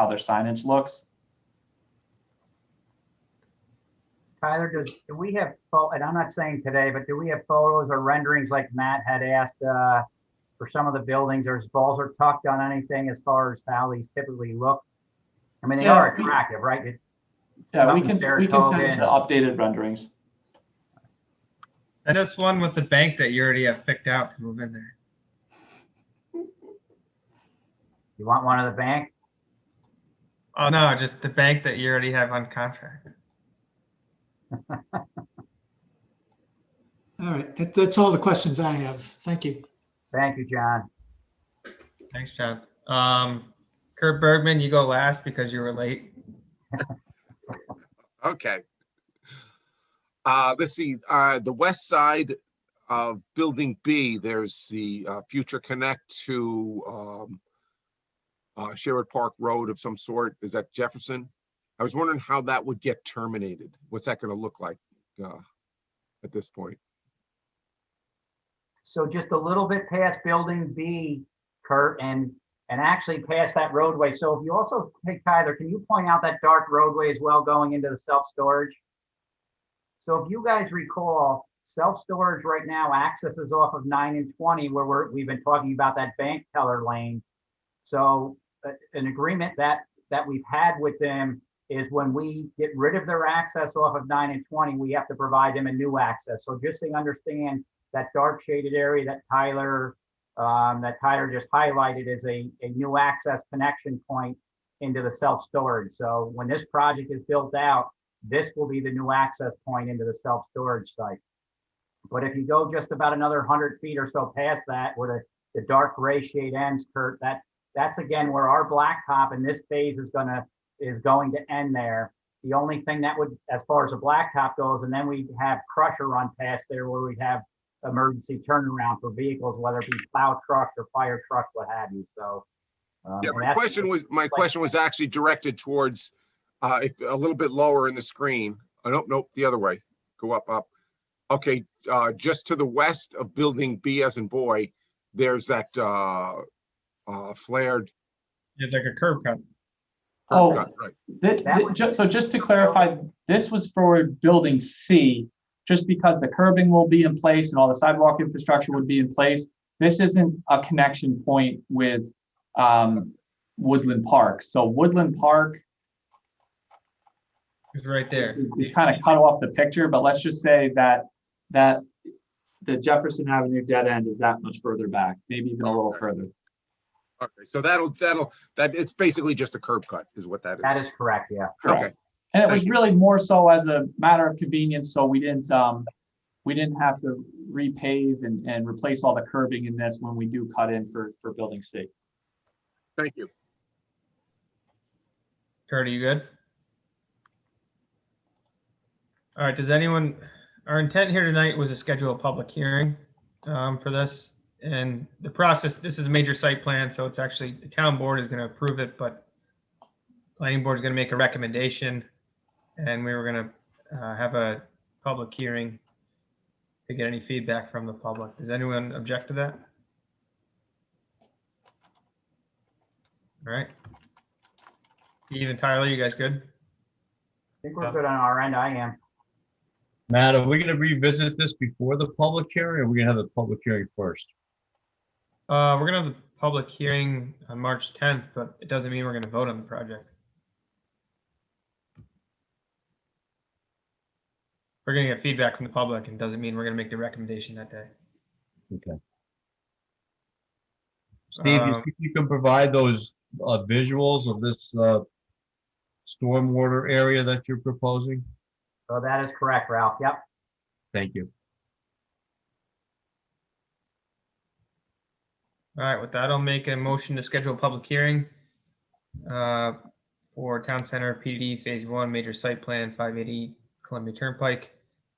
their signage looks. Tyler, do we have, and I'm not saying today, but do we have photos or renderings like Matt had asked for some of the buildings, or balls are tucked on anything as far as how these typically look? I mean, they are attractive, right? We can send the updated renderings. And this one with the bank that you already have picked out to move in there. You want one of the bank? Oh, no, just the bank that you already have on contract. All right, that's all the questions I have. Thank you. Thank you, John. Thanks, John. Kurt Bergman, you go last because you were late. Okay. Let's see, the west side of Building B, there's the Future Connect to Sherwood Park Road of some sort. Is that Jefferson? I was wondering how that would get terminated. What's that going to look like at this point? So just a little bit past Building B, Kurt, and actually past that roadway. So if you also, hey, Tyler, can you point out that dark roadway as well going into the self-storage? So if you guys recall, self-storage right now accesses off of 9 and 20 where we've been talking about that bank teller lane. So an agreement that we've had with them is when we get rid of their access off of 9 and 20, we have to provide them a new access. So just so you understand, that dark shaded area that Tyler just highlighted is a new access connection point into the self-storage. So when this project is built out, this will be the new access point into the self-storage site. But if you go just about another 100 feet or so past that, where the dark gray shade ends, Kurt, that's again where our blacktop in this phase is going to end there. The only thing that would, as far as the blacktop goes, and then we have crusher run past there where we have emergency turnaround for vehicles, whether it be plow trucks or fire trucks, what have you. So yeah, my question was actually directed towards if a little bit lower in the screen. Oh, nope, the other way. Go up. Okay, just to the west of Building B as in boy, there's that flared. It's like a curb cut. Oh, right. So just to clarify, this was for Building C. Just because the curbing will be in place and all the sidewalk infrastructure would be in place, this isn't a connection point with Woodland Park. So Woodland Park is right there. Is kind of cut off the picture, but let's just say that the Jefferson Avenue dead end is that much further back, maybe even a little further. Okay, so that it's basically just a curb cut, is what that is. That is correct. Yeah. Correct. Okay. And it was really more so as a matter of convenience, so we didn't have to repave and replace all the curbing in this when we do cut in for Building C. Thank you. Kurt, are you good? All right, our intent here tonight was to schedule a public hearing for this. And the process, this is a major site plan, so it's actually, the town board is going to approve it, but planning board is going to make a recommendation. And we were going to have a public hearing to get any feedback from the public. Does anyone object to that? All right. Steve and Tyler, you guys good? I think we're good on our end. I am. Matt, are we going to revisit this before the public hearing, or are we going to have the public hearing first? We're going to have the public hearing on March 10th, but it doesn't mean we're going to vote on the project. We're going to get feedback from the public, and doesn't mean we're going to make the recommendation that day. Okay. Steve, you think you can provide those visuals of this stormwater area that you're proposing? So that is correct, Ralph. Yep. Thank you. All right, with that, I'll make a motion to schedule a public hearing for Town Center PD Phase 1 Major Site Plan 580 Columbia Turnpike.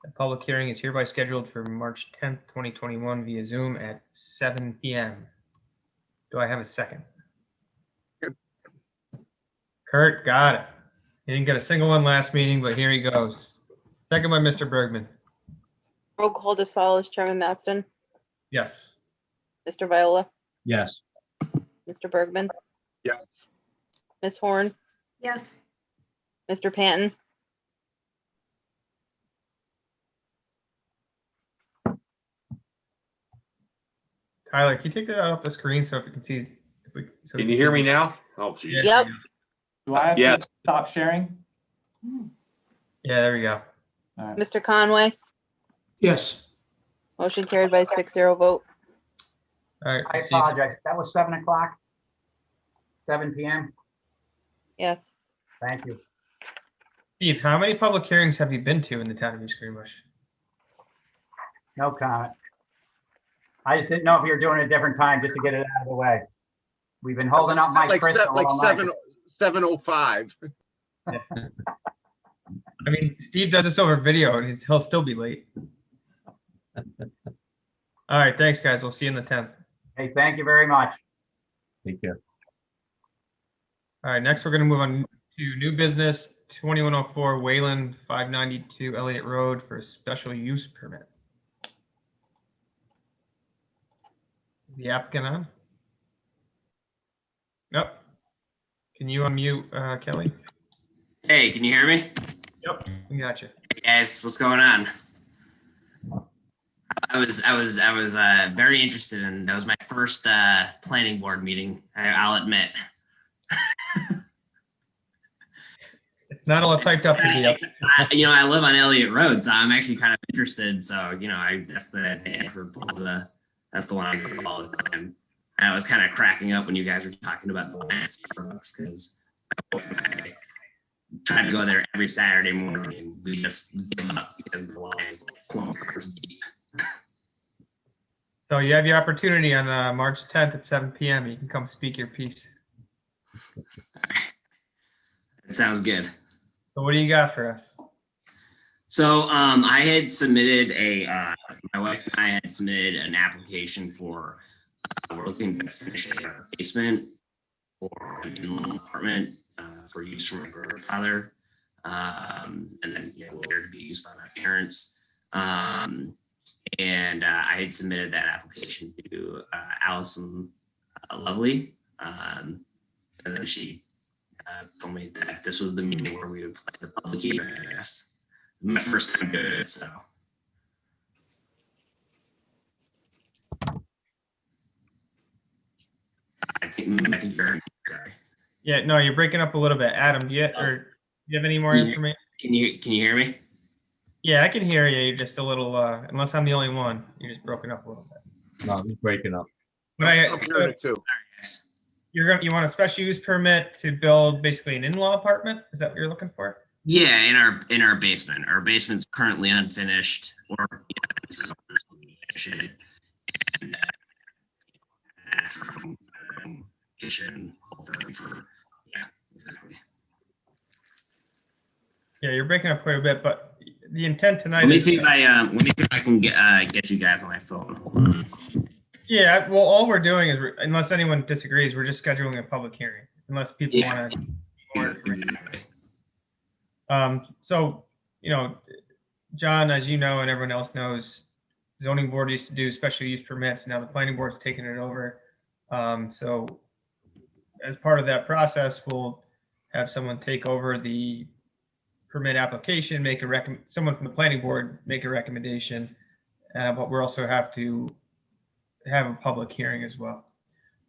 The public hearing is hereby scheduled for March 10th, 2021 via Zoom at 7 p.m. Do I have a second? Kurt, got it. He didn't get a single one last meeting, but here he goes. Second by Mr. Bergman. Roll call as follows: Chairman Maston, Yes. Mr. Viola, Yes. Mr. Bergman, Yes. Ms. Horn, Yes. Mr. Panton, Tyler, can you take that off the screen so if we can see? Can you hear me now? Oh, geez. Yep. Do I have Yeah. to stop sharing? Yeah, there we go. All right. Mr. Conway, Yes. motion carried by 6-0 vote. All right. I see you. apologize. That was 7 o'clock, 7 p.m. Yes. Thank you. Steve, how many public hearings have you been to in the town of East Greenbush? No comment. I just didn't know if you were doing it a different time just to get it out of the way. We've been holding up Mike Crystal Like all night. 7:05. I mean, Steve does this over video and he'll still be late. All right, thanks, guys. We'll see you on the 10th. Hey, thank you very much. Take care. All right, next we're going to move on to new business 2104 Wayland 592 Elliott Road for a special use permit. The applicant on? Nope. Can you unmute Kelly? Hey, can you hear me? Yep, we got you. Hey guys, what's going on? I was very interested in. That was my first planning board meeting. I'll admit. It's not all it's hyped up to be. You know, I live on Elliott Road, so I'm actually kind of interested. So you know, that's the one I go all the time. I was kind of cracking up when you guys were talking about the line at Starbucks because I tried to go there every Saturday morning and we just give up because the line is like kilometers deep. So you have your opportunity on March 10th at 7 p.m. You can come speak your piece. It sounds good. So what do you got for us? So I had submitted my wife and I had submitted an application for, we're looking to finish our basement for an in-law apartment for use for my grandfather, and then later to be used by my parents. And I had submitted that application to Allison Lovely, and then she told me that this was the meeting where we would play the public hearing, I guess. My first time doing it, so. I think you're sorry. Yeah, no, you're breaking up a little bit. Adam, do you have any more information? Can you hear me? Yeah, I can hear you. You're just a little, unless I'm the only one, you're just broken up a little bit. No, he's breaking up. But I'm hearing it too. You want a special use permit to build basically an in-law apartment? Is that what you're looking for? Yeah, in our basement. Our basement's currently unfinished, or finish it, and kitchen for exactly. Yeah, you're breaking up quite a bit, but the intent tonight. Let me see if I can get you guys on my phone. Yeah, well, all we're doing is, unless anyone disagrees, we're just scheduling a public hearing, unless people want to. So, you know, John, as you know, and everyone else knows, zoning board used to do special use permits. Now the planning board's taken it over. So as part of that process, we'll have someone take over the permit application, someone from the planning board make a recommendation, but we'll also have to have a public hearing as well.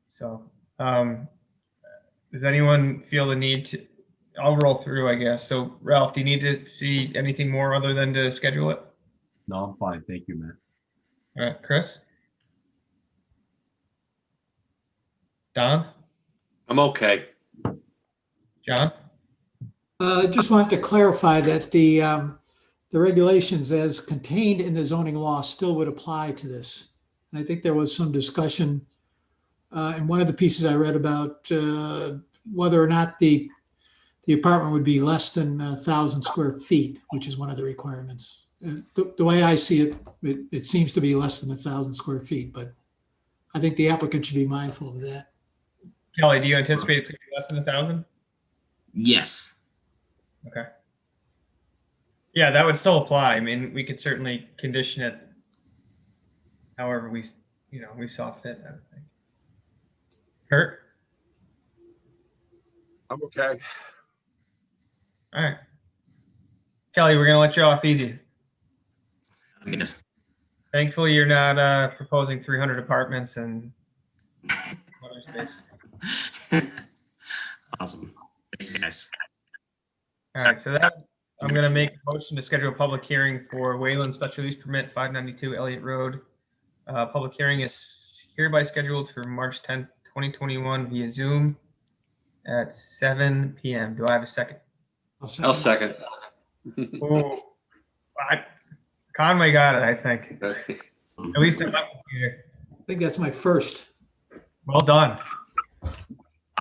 So does anyone feel the need to? I'll roll through, I guess. So Ralph, do you need to see anything more other than to schedule it? No, I'm fine. Thank you, Matt. All right, Chris? Don? I'm okay. John? I just wanted to clarify that the regulations as contained in the zoning law still would apply to this. And I think there was some discussion in one of the pieces I read about whether or not the apartment would be less than 1,000 square feet, which is one of the requirements. The way I see it, it seems to be less than 1,000 square feet, but I think the applicant should be mindful of that. Kelly, do you anticipate it's going to be less than 1,000? Yes. Okay. Yeah, that would still apply. I mean, we could certainly condition it however we saw fit, I would think. Kurt? I'm okay. All right. Kelly, we're going to let you off easy. Okay. Thankfully, you're not proposing 300 apartments and other space. Awesome. Thanks, guys. All right, so that I'm going to make a motion to schedule a public hearing for Wayland Special Use Permit 592 Elliott Road. Public hearing is hereby scheduled for March 10th, 2021 via Zoom at 7 p.m. Do I have a second? I'll second. Oh, Conway got it, I think. At least in my computer. I think that's my first. Well done.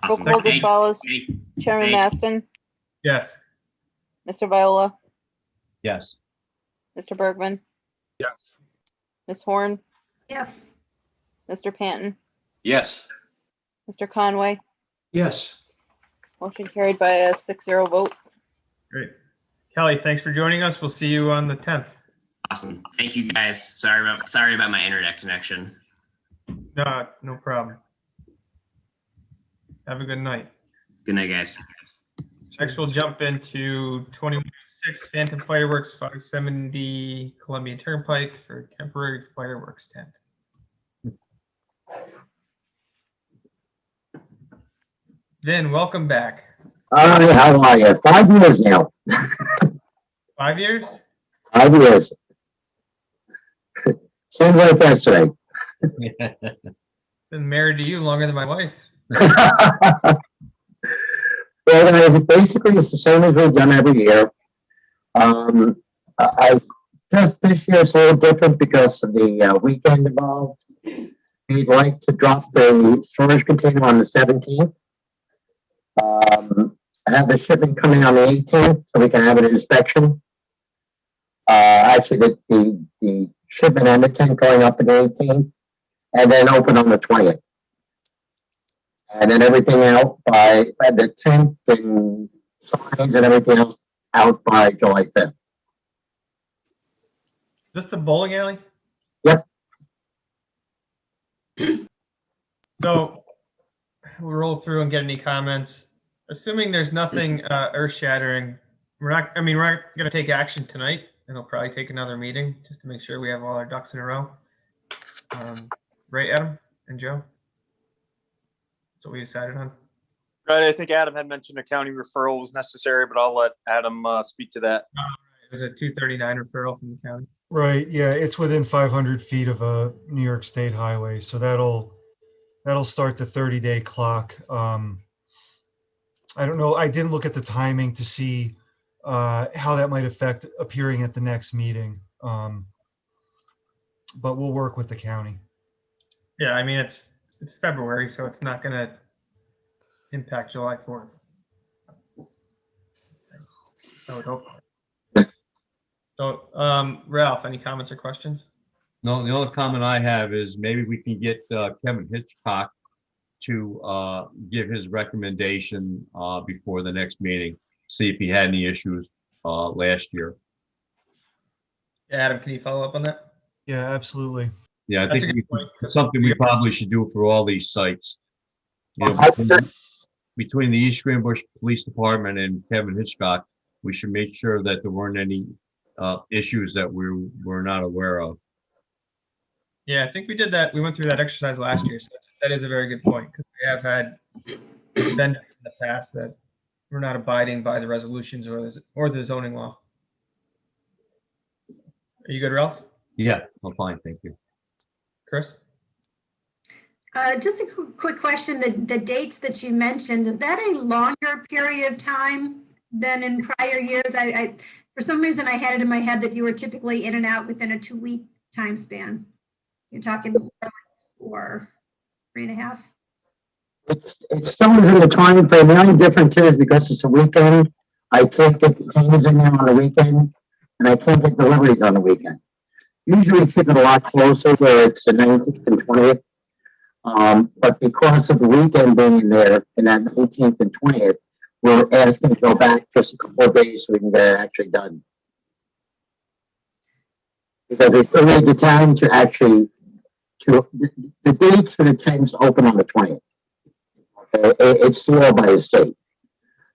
Awesome. Roll call as Thank- follows. thank- Chairman thank- Maston, Yes. Mr. Viola, Yes. Mr. Bergman, Yes. Ms. Horn, Yes. Mr. Panton, Yes. Mr. Conway. Yes. Motion carried by a 6-0 vote. Great. Kelly, thanks for joining us. We'll see you on the 10th. Awesome. Thank you guys. Sorry about my internet connection. No problem. Have a good night. Good night, guys. Next, we'll jump into 2106 Phantom Fireworks, 570 Columbia Turnpike for temporary fireworks tent. Vin, welcome back. Hi, how are you? 5 years now. 5 years? 5 years. Seems like yesterday. Been married to you longer than my wife. Well, guys, basically it's the same as we've done every year. I just this year it's a little different because of the weekend involved. We'd like to drop the storage container on the 17th. I have the shipment coming on the 18th, so we can have an inspection. Actually, the shipment and the tent going up on the 18th, and then open on the 20th. And then everything out by the 10th and signs and everything else out by July 5th. Is this the bowling alley? Yep. So we'll roll through and get any comments. Assuming there's nothing earth shattering, we're not gonna take action tonight. It'll probably take another meeting just to make sure we have all our ducks in a row. Right, Adam and Joe? That's what we decided on. Right, I think Adam had mentioned a county referral was necessary, but I'll let Adam speak to that. It was a 239 referral from the county. Right, yeah, it's within 500 feet of a New York State highway, so that'll start the 30-day clock. I don't know, I didn't look at the timing to see how that might affect appearing at the next meeting. But we'll work with the county. Yeah, I mean, it's February, so it's not gonna impact July 4th. I would hope. So, Ralph, any comments or questions? No, the only comment I have is maybe we can get Kevin Hitchcock to give his recommendation before the next meeting, see if he had any issues last year. Adam, can you follow up on that? Yeah, absolutely. Yeah, I That's think a good point. it's something we probably should do for all these sites. You know, between the East Greenbush Police Department and Kevin Hitchcock, we should make sure that there weren't any issues that we're not aware of. Yeah, I think we did that. We went through that exercise last year, so that is a very good point, because we have had vendors in the past that were not abiding by the resolutions or the zoning law. Are you good, Ralph? Yeah, I'm fine, thank you. Chris? Just a quick question, the dates that you mentioned, is that a longer period of time than in prior years? I for some reason, I had it in my head that you were typically in and out within a 2-week time span. You're talking 4 months or 3.5? It's still within the time frame. The only difference is because it's a weekend, I can't get containers in there on the weekend, and I can't get deliveries on the weekend. Usually keep it a lot closer where it's the 19th and 20th. But because of the weekend being in there in that 19th and 20th, we're asking to go back just a couple of days so we can get it actually done. Because we still need the time to actually, the dates for the tents open on the 20th. Okay, it's law by the state.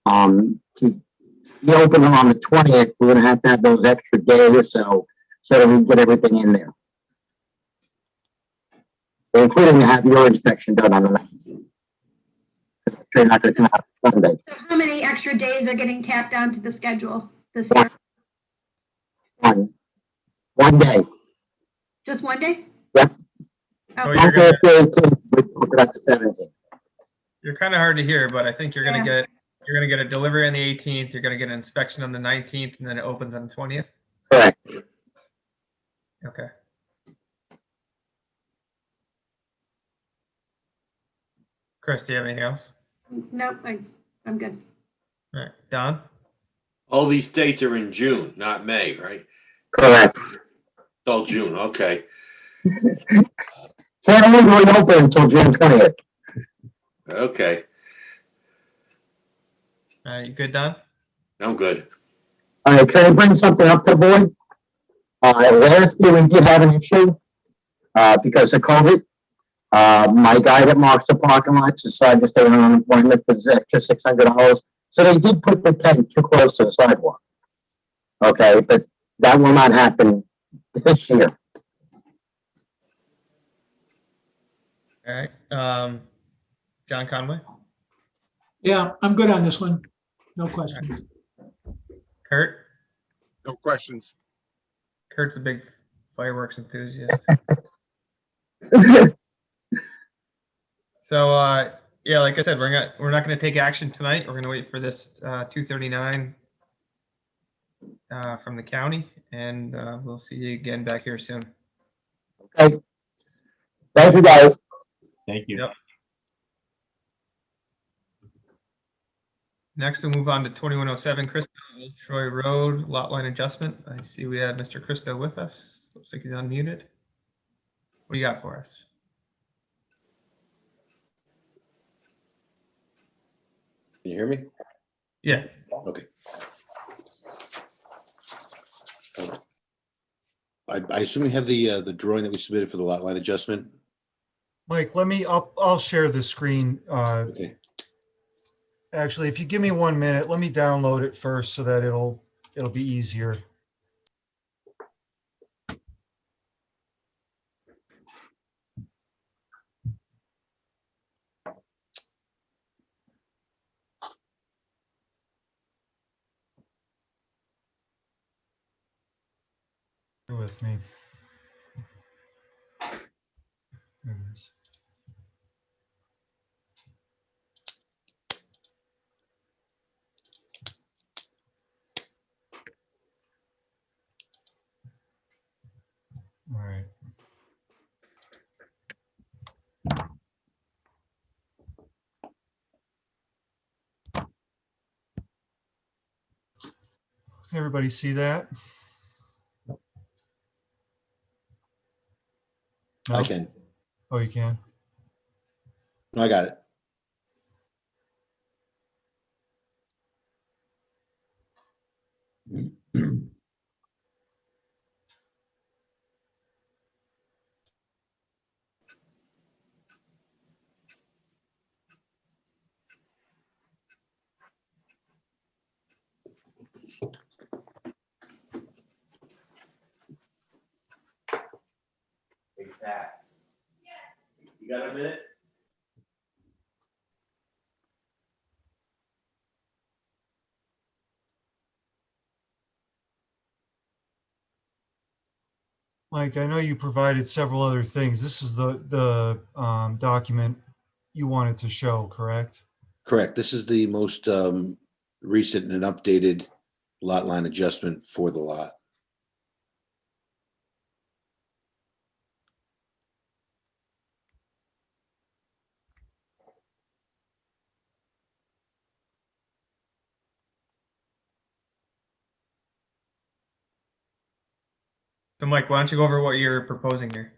To be open on the 20th, we're gonna have those extra days or so that we can get everything in there. Including have your inspection done on the 19th. You're not gonna come out Sunday. So how many extra days are getting tapped onto the schedule this year? One day. Just one day? Yep. So Okay. you're gonna, The 18th, we put it up to 17th. You're kind of hard to hear, but I think you're gonna Yeah. you're gonna get a delivery on the 18th. You're gonna get an inspection on the 19th, and then it opens on the 20th. Correct. Okay. Chris, do you have anything else? No, I'm good. All right, Don. All these dates are in June, not May, right? Correct. Oh, June, okay. Can't legally open until June 20th. Okay, You good, Don? I'm good. All right, can I bring something up to the board? Last year we did have an issue, because of COVID. My guy that marks the parking lot decided to stay on unemployment for the extra $600. So they did put the tent too close to the sidewalk. Okay, but that will not happen this year. All right. John Conway. Yeah, I'm good on this one. No questions. Kurt. No questions. Kurt's a big fireworks enthusiast. So yeah, like I said, we're not going to take action tonight. We're going to wait for this 239 from the county, and we'll see you again back here soon. Okay. Thank you, guys. Thank you. Yep. Next, we'll move on to 2107 Christo Old Troy Road lot line adjustment. I see we have Mr. Christo with us. Looks like he's unmuted. What do you got for us? Can you hear me? Yeah. Okay. I assume you have the drawing that we submitted for the lot line adjustment. Mike, I'll share the screen. Okay. Actually, if you give me 1 minute, let me download it first so that it'll be easier. Bear with me. There it is. All right. Can everybody see that? No? I can. Oh, you can? No, I got it. Hey, Pat. You got a minute? Mike, I know you provided several other things. This is the document you wanted to show, correct? Correct. This is the most recent and updated lot line adjustment for the lot. So Mike, why don't you go over what you're proposing here?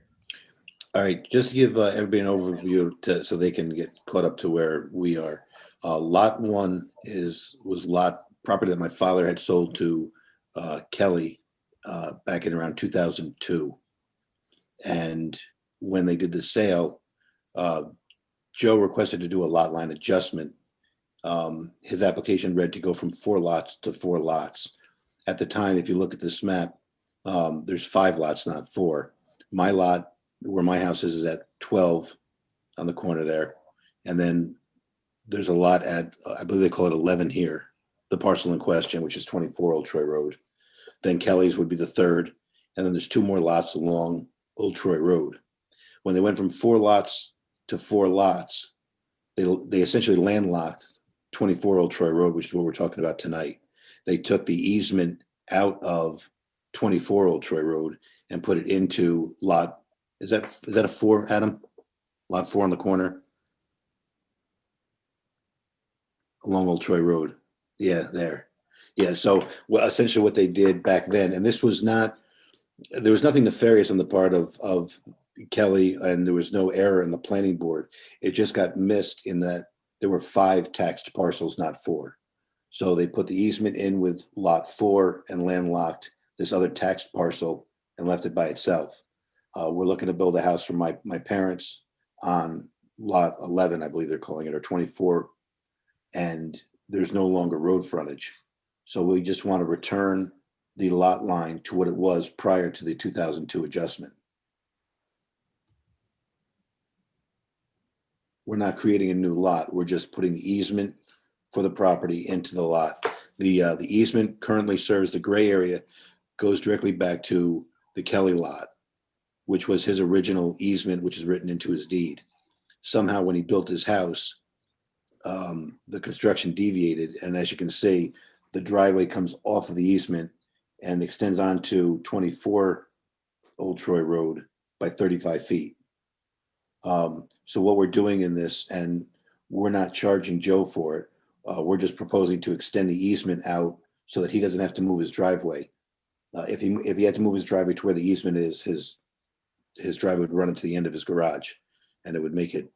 All right, just to give everybody an overview so they can get caught up to where we are. Lot 1 was property that my father had sold to Kelly back in around 2002. And when they did the sale, Joe requested to do a lot line adjustment. His application read to go from 4 lots to 4 lots. At the time, if you look at this map, there's 5 lots, not 4. My lot, where my house is at 12 on the corner there. And then there's a lot at, I believe they call it 11 here, the parcel in question, which is 24 Old Troy Road. Then Kelly's would be the 3rd. And then there's 2 more lots along Old Troy Road. When they went from 4 lots to 4 lots, they essentially landlocked 24 Old Troy Road, which is what we're talking about tonight. They took the easement out of 24 Old Troy Road and put it into lot, is that a 4, Adam? Lot 4 on the corner? Along Old Troy Road. Yeah, there. Yeah, so essentially what they did back then, and this was not, there was nothing nefarious on the part of Kelly, and there was no error in the planning board. It just got missed in that there were 5 taxed parcels, not 4. So they put the easement in with lot 4 and landlocked this other taxed parcel and left it by itself. We're looking to build a house for my parents on lot 11, I believe they're calling it, or 24, and there's no longer road frontage. So we just want to return the lot line to what it was prior to the 2002 adjustment. We're not creating a new lot. We're just putting the easement for the property into the lot. The easement currently serves the gray area, goes directly back to the Kelly lot, which was his original easement, which is written into his deed. Somehow when he built his house, the construction deviated. And as you can see, the driveway comes off of the easement and extends onto 24 Old Troy Road by 35 feet. So what we're doing in this, and we're not charging Joe for it, we're just proposing to extend the easement out so that he doesn't have to move his driveway. If he had to move his driveway to where the easement is, his driveway would run into the end of his garage, and it would make it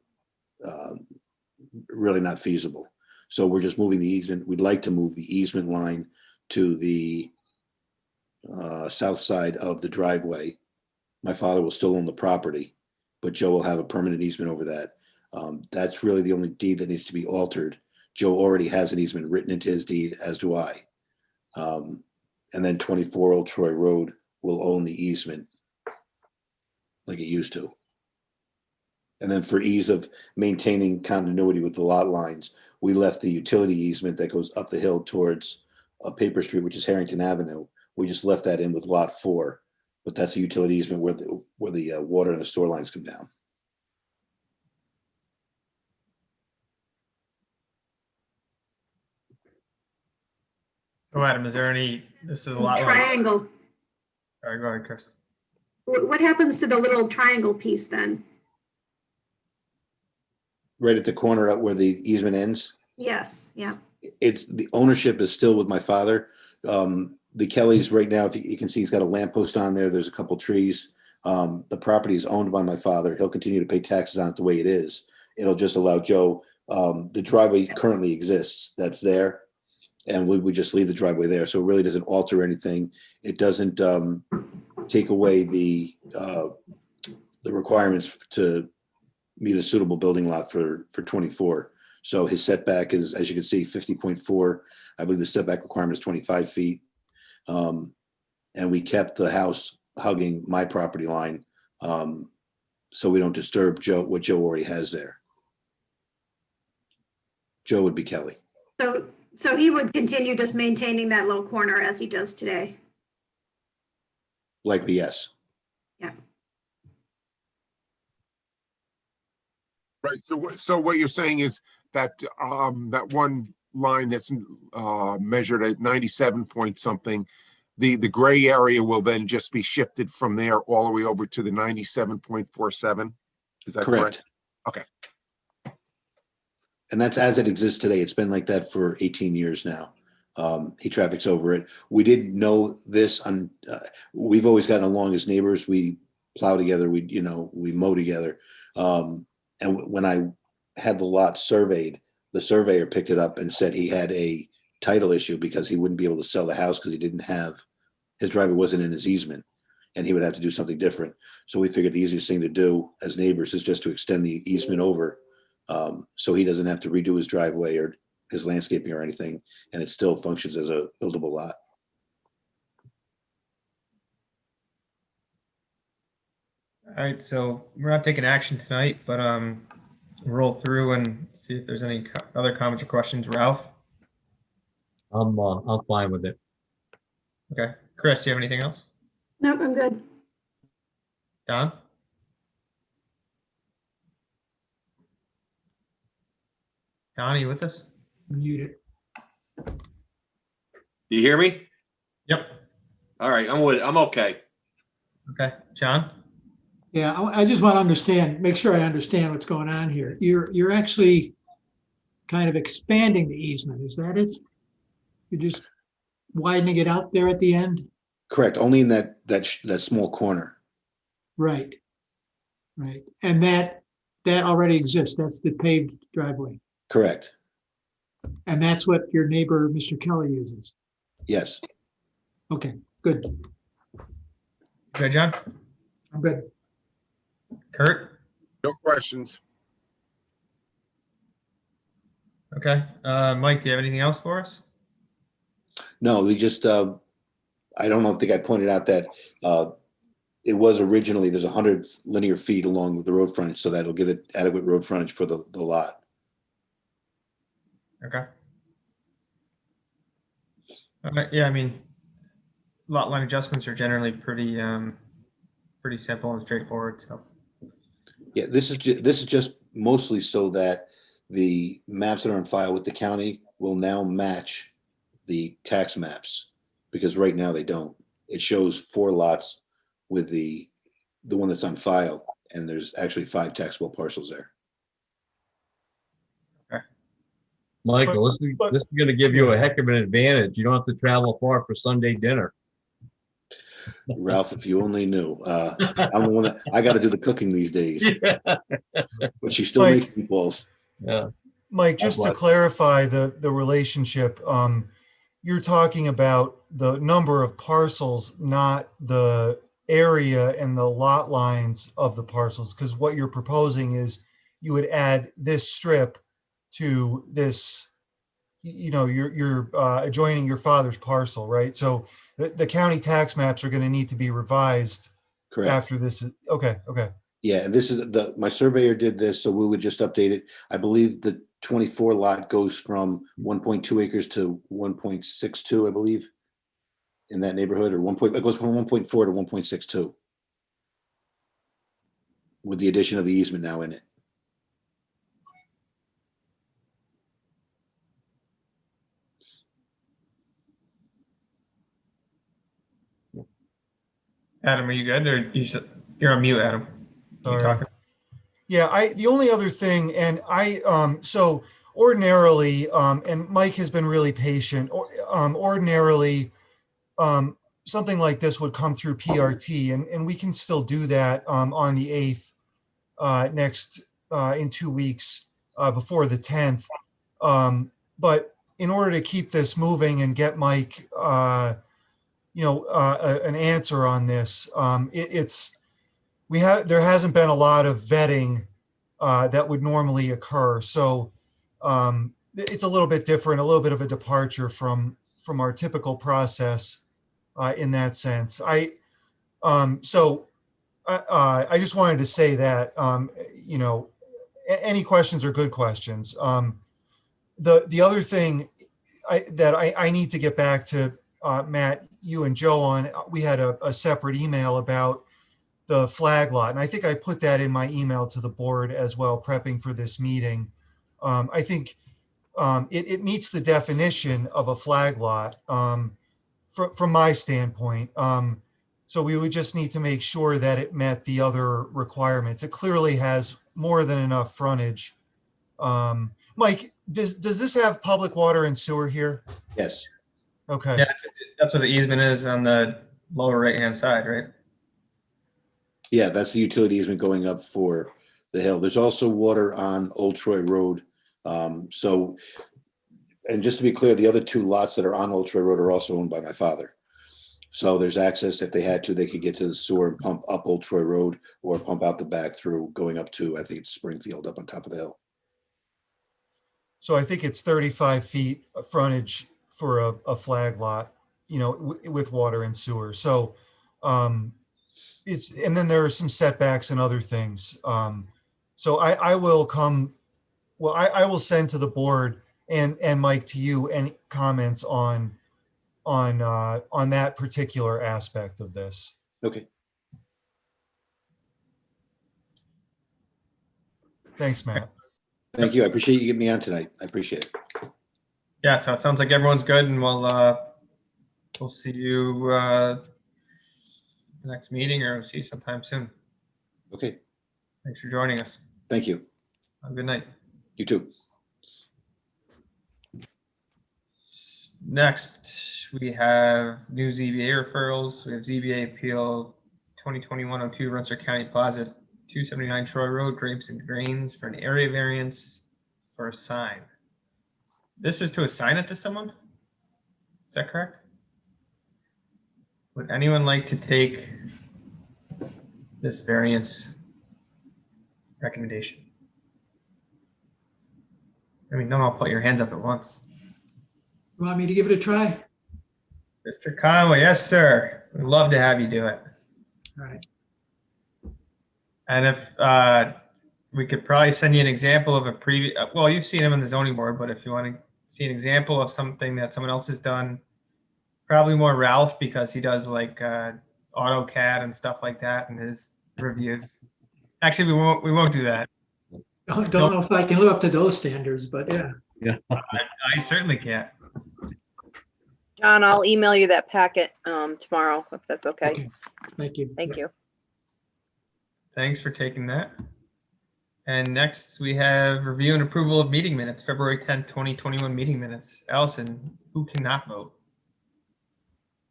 really not feasible. So we're just moving the easement. We'd like to move the easement line to the south side of the driveway. My father will still own the property, but Joe will have a permanent easement over that. That's really the only deed that needs to be altered. Joe already has an easement written into his deed, as do I. And then 24 Old Troy Road will own the easement like it used to. And then for ease of maintaining continuity with the lot lines, we left the utility easement that goes up the hill towards Paper Street, which is Harrington Avenue. We just left that in with lot 4, but that's a utility easement where the water and the store lines come down. So Adam, is there any, this is a lot. Triangle. All right, go ahead, Chris. What happens to the little triangle piece then? Right at the corner up where the easement ends. Yes, yeah. It's the ownership is still with my father. The Kellys right now, if you can see, he's got a lamppost on there. There's a couple trees. The property is owned by my father. He'll continue to pay taxes on it the way it is. It'll just allow Joe, the driveway currently exists, that's there. And we would just leave the driveway there. So it really doesn't alter anything. It doesn't take away the requirements to meet a suitable building lot for 24. So his setback is, as you can see, 50.4. I believe the setback requirement is 25 feet. And we kept the house hugging my property line, so we don't disturb Joe, what Joe already has there. Joe would be Kelly. So he would continue just maintaining that little corner as he does today. Likely, yes. Yeah. Right. So what you're saying is that that one line that's measured at 97 point something, the gray area will then just be shifted from there all the way over to the 97.47. Is that correct? Okay. And that's as it exists today. It's been like that for 18 years now. He traffics over it. We didn't know this. We've always gotten along as neighbors. We plow together. We mow together. And when I had the lot surveyed, the surveyor picked it up and said he had a title issue because he wouldn't be able to sell the house because he didn't have, his driveway wasn't in his easement, and he would have to do something different. So we figured the easiest thing to do as neighbors is just to extend the easement over, so he doesn't have to redo his driveway or his landscaping or anything, and it still functions as a buildable lot. All right, so we're not taking action tonight, but roll through and see if there's any other comments or questions. Ralph? I'm fine with it. Okay. Chris, do you have anything else? Nope, I'm good. Don? Don, are you with us? Muted. Do you hear me? Yep. All right, I'm okay. Okay, John? Yeah, I just want to understand, make sure I understand what's going on here. You're actually kind of expanding the easement, is that it? You're just widening it out there at the end? Correct, only in that small corner. Right. Right. And that already exists. That's the paved driveway. Correct, And that's what your neighbor, Mr. Kelly, uses. yes. Okay, good. Okay, John? I'm good. Kurt? No questions. Okay. Mike, do you have anything else for us? No, we just, I don't think I pointed out that it was originally, there's 100 linear feet along with the road frontage, so that'll give it adequate road frontage for the lot. Okay. Yeah, I mean, lot line adjustments are generally pretty simple and straightforward, so. Yeah, this is just mostly so that the maps that are on file with the county will now match the tax maps, because right now they don't. It shows 4 lots with the one that's on file, and there's actually 5 taxable parcels there. Michael, this is gonna give you a heck of an advantage. You don't have to travel far for Sunday dinner. Ralph, if you only knew, I'm the one that I got to do the cooking these days, but she still makes meatballs. Yeah. Mike, just to clarify the relationship, you're talking about the number of parcels, not the area and the lot lines of the parcels, because what you're proposing is you would add this strip to this, you're adjoining your father's parcel, right? So the county tax maps are going to need to be revised. Correct. After this. Okay. Yeah, and this is my surveyor did this, so we would just update it. I believe the 24 lot goes from 1.2 acres to 1.62, I believe, in that neighborhood, or it goes from 1.4 to 1.62 with the addition of the easement now in it. Adam, are you good? Or you're on mute, Adam? Sorry. Yeah, the only other thing, and so ordinarily, and Mike has been really patient, ordinarily, something like this would come through PRT, and we can still do that on the 8th, in 2 weeks, before the 10th. But in order to keep this moving and get Mike, an answer on this, there hasn't been a lot of vetting that would normally occur. So it's a little bit different, a little bit of a departure from our typical process in that sense. I just wanted to say that, any questions are good questions. The other thing that I need to get back to, Matt, you and Joe on, we had a separate email about the flag lot. And I think I put that in my email to the board as well, prepping for this meeting. I think it meets the definition of a flag lot from my standpoint. So we would just need to make sure that it met the other requirements. It clearly has more than enough frontage. Mike, does this have public water and sewer here? Yes. Okay. Yeah, that's what the easement is on the lower right-hand side, right? Yeah, that's the utility easement going up for the hill. There's also water on Old Troy Road. And just to be clear, the other 2 lots that are on Old Troy Road are also owned by my father. So there's access, if they had to, they could get to the sewer and pump up Old Troy Road or pump out the back through going up to, I think it's Springfield up on top of the hill. So I think it's 35 feet of frontage for a flag lot, with water and sewer. So and then there are some setbacks and other things. So I will I will send to the board and Mike, to you, any comments on that particular aspect of this. Okay. Thanks, Matt. Thank you. I appreciate you getting me on tonight. I appreciate it. Yeah, so it sounds like everyone's good, and we'll see you the next meeting, or we'll see you sometime soon. Okay. Thanks for joining us. Thank you. Have a good night. You too. Next, we have new ZBA referrals. We have ZBA Appeal 2021-02 Rensselaer County Plaza, 279 Troy Road, Grapes and Grains, for an area variance for a sign. This is to assign it to someone? Is that correct? Would anyone like to take this variance recommendation? I mean, don't all put your hands up at once. You want me to give it a try? Mr. Conway, yes, sir. We'd love to have you do it. All right. And if we could probably send you an example of a previous, well, you've seen them in the zoning board, but if you want to see an example of something that someone else has done, probably more Ralph, because he does like AutoCAD and stuff like that in his reviews. Actually, we won't do that. Don't know if I can live up to those standards, but yeah. Yeah. I certainly can't. John, I'll email you that packet tomorrow, if that's okay. Okay. Thank you. Thank you. Thanks for taking that. And next we have review and approval of meeting minutes, February 10th, 2021 meeting minutes. Allison, who cannot vote?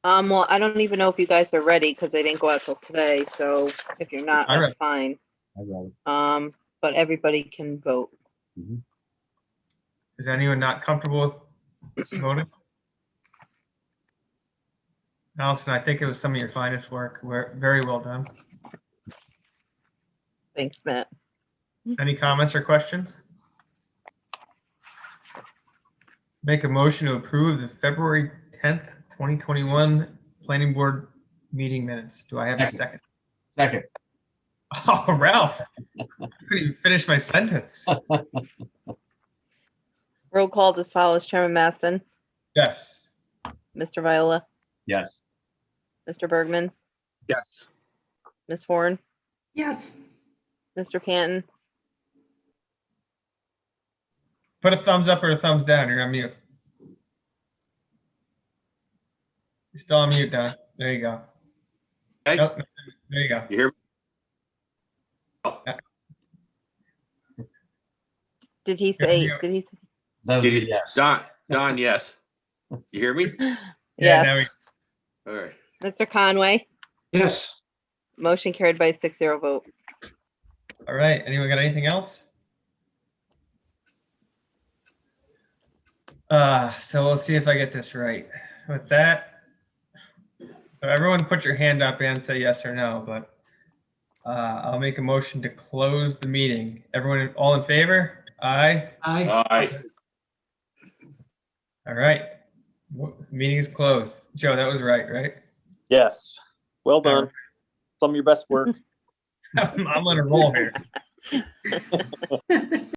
Well, I don't even know if you guys are ready because they didn't go out till today. So if you're not, I'm that's fine. But everybody can vote. Is anyone not comfortable with voting? Allison, I think it was some of your finest work. Very well done. Thanks, Matt. Any comments or questions? Make a motion to approve the February 10th, 2021 planning board meeting minutes. Do I have a second? Second. Oh, Ralph, I couldn't even finish my sentence. Roll call as follows: Chairman Maston, Yes. Mr. Viola, Yes. Mr. Bergman, Yes. Ms. Horn, Yes. Mr. Panton, Put a thumbs up or a thumbs down. You're on mute. You're still on mute, Don. There you go. Hey, Nope, there you go. you hear me? did he say, Yeah. did he? Did you- Don, yes. You hear me? Yeah, now Yes. All right. Mr. Conway, Yes. motion carried by 6-0 vote. All right. Anyone got anything else? So we'll see if I get this right. With that, so everyone put your hand up and say yes or no, but I'll make a motion to close the meeting. Everyone, all in favor? Aye. Aye. All right. All right. Meeting is closed. Joe, that was right? Yes. Well done. Some of your best work. I'm on a roll here.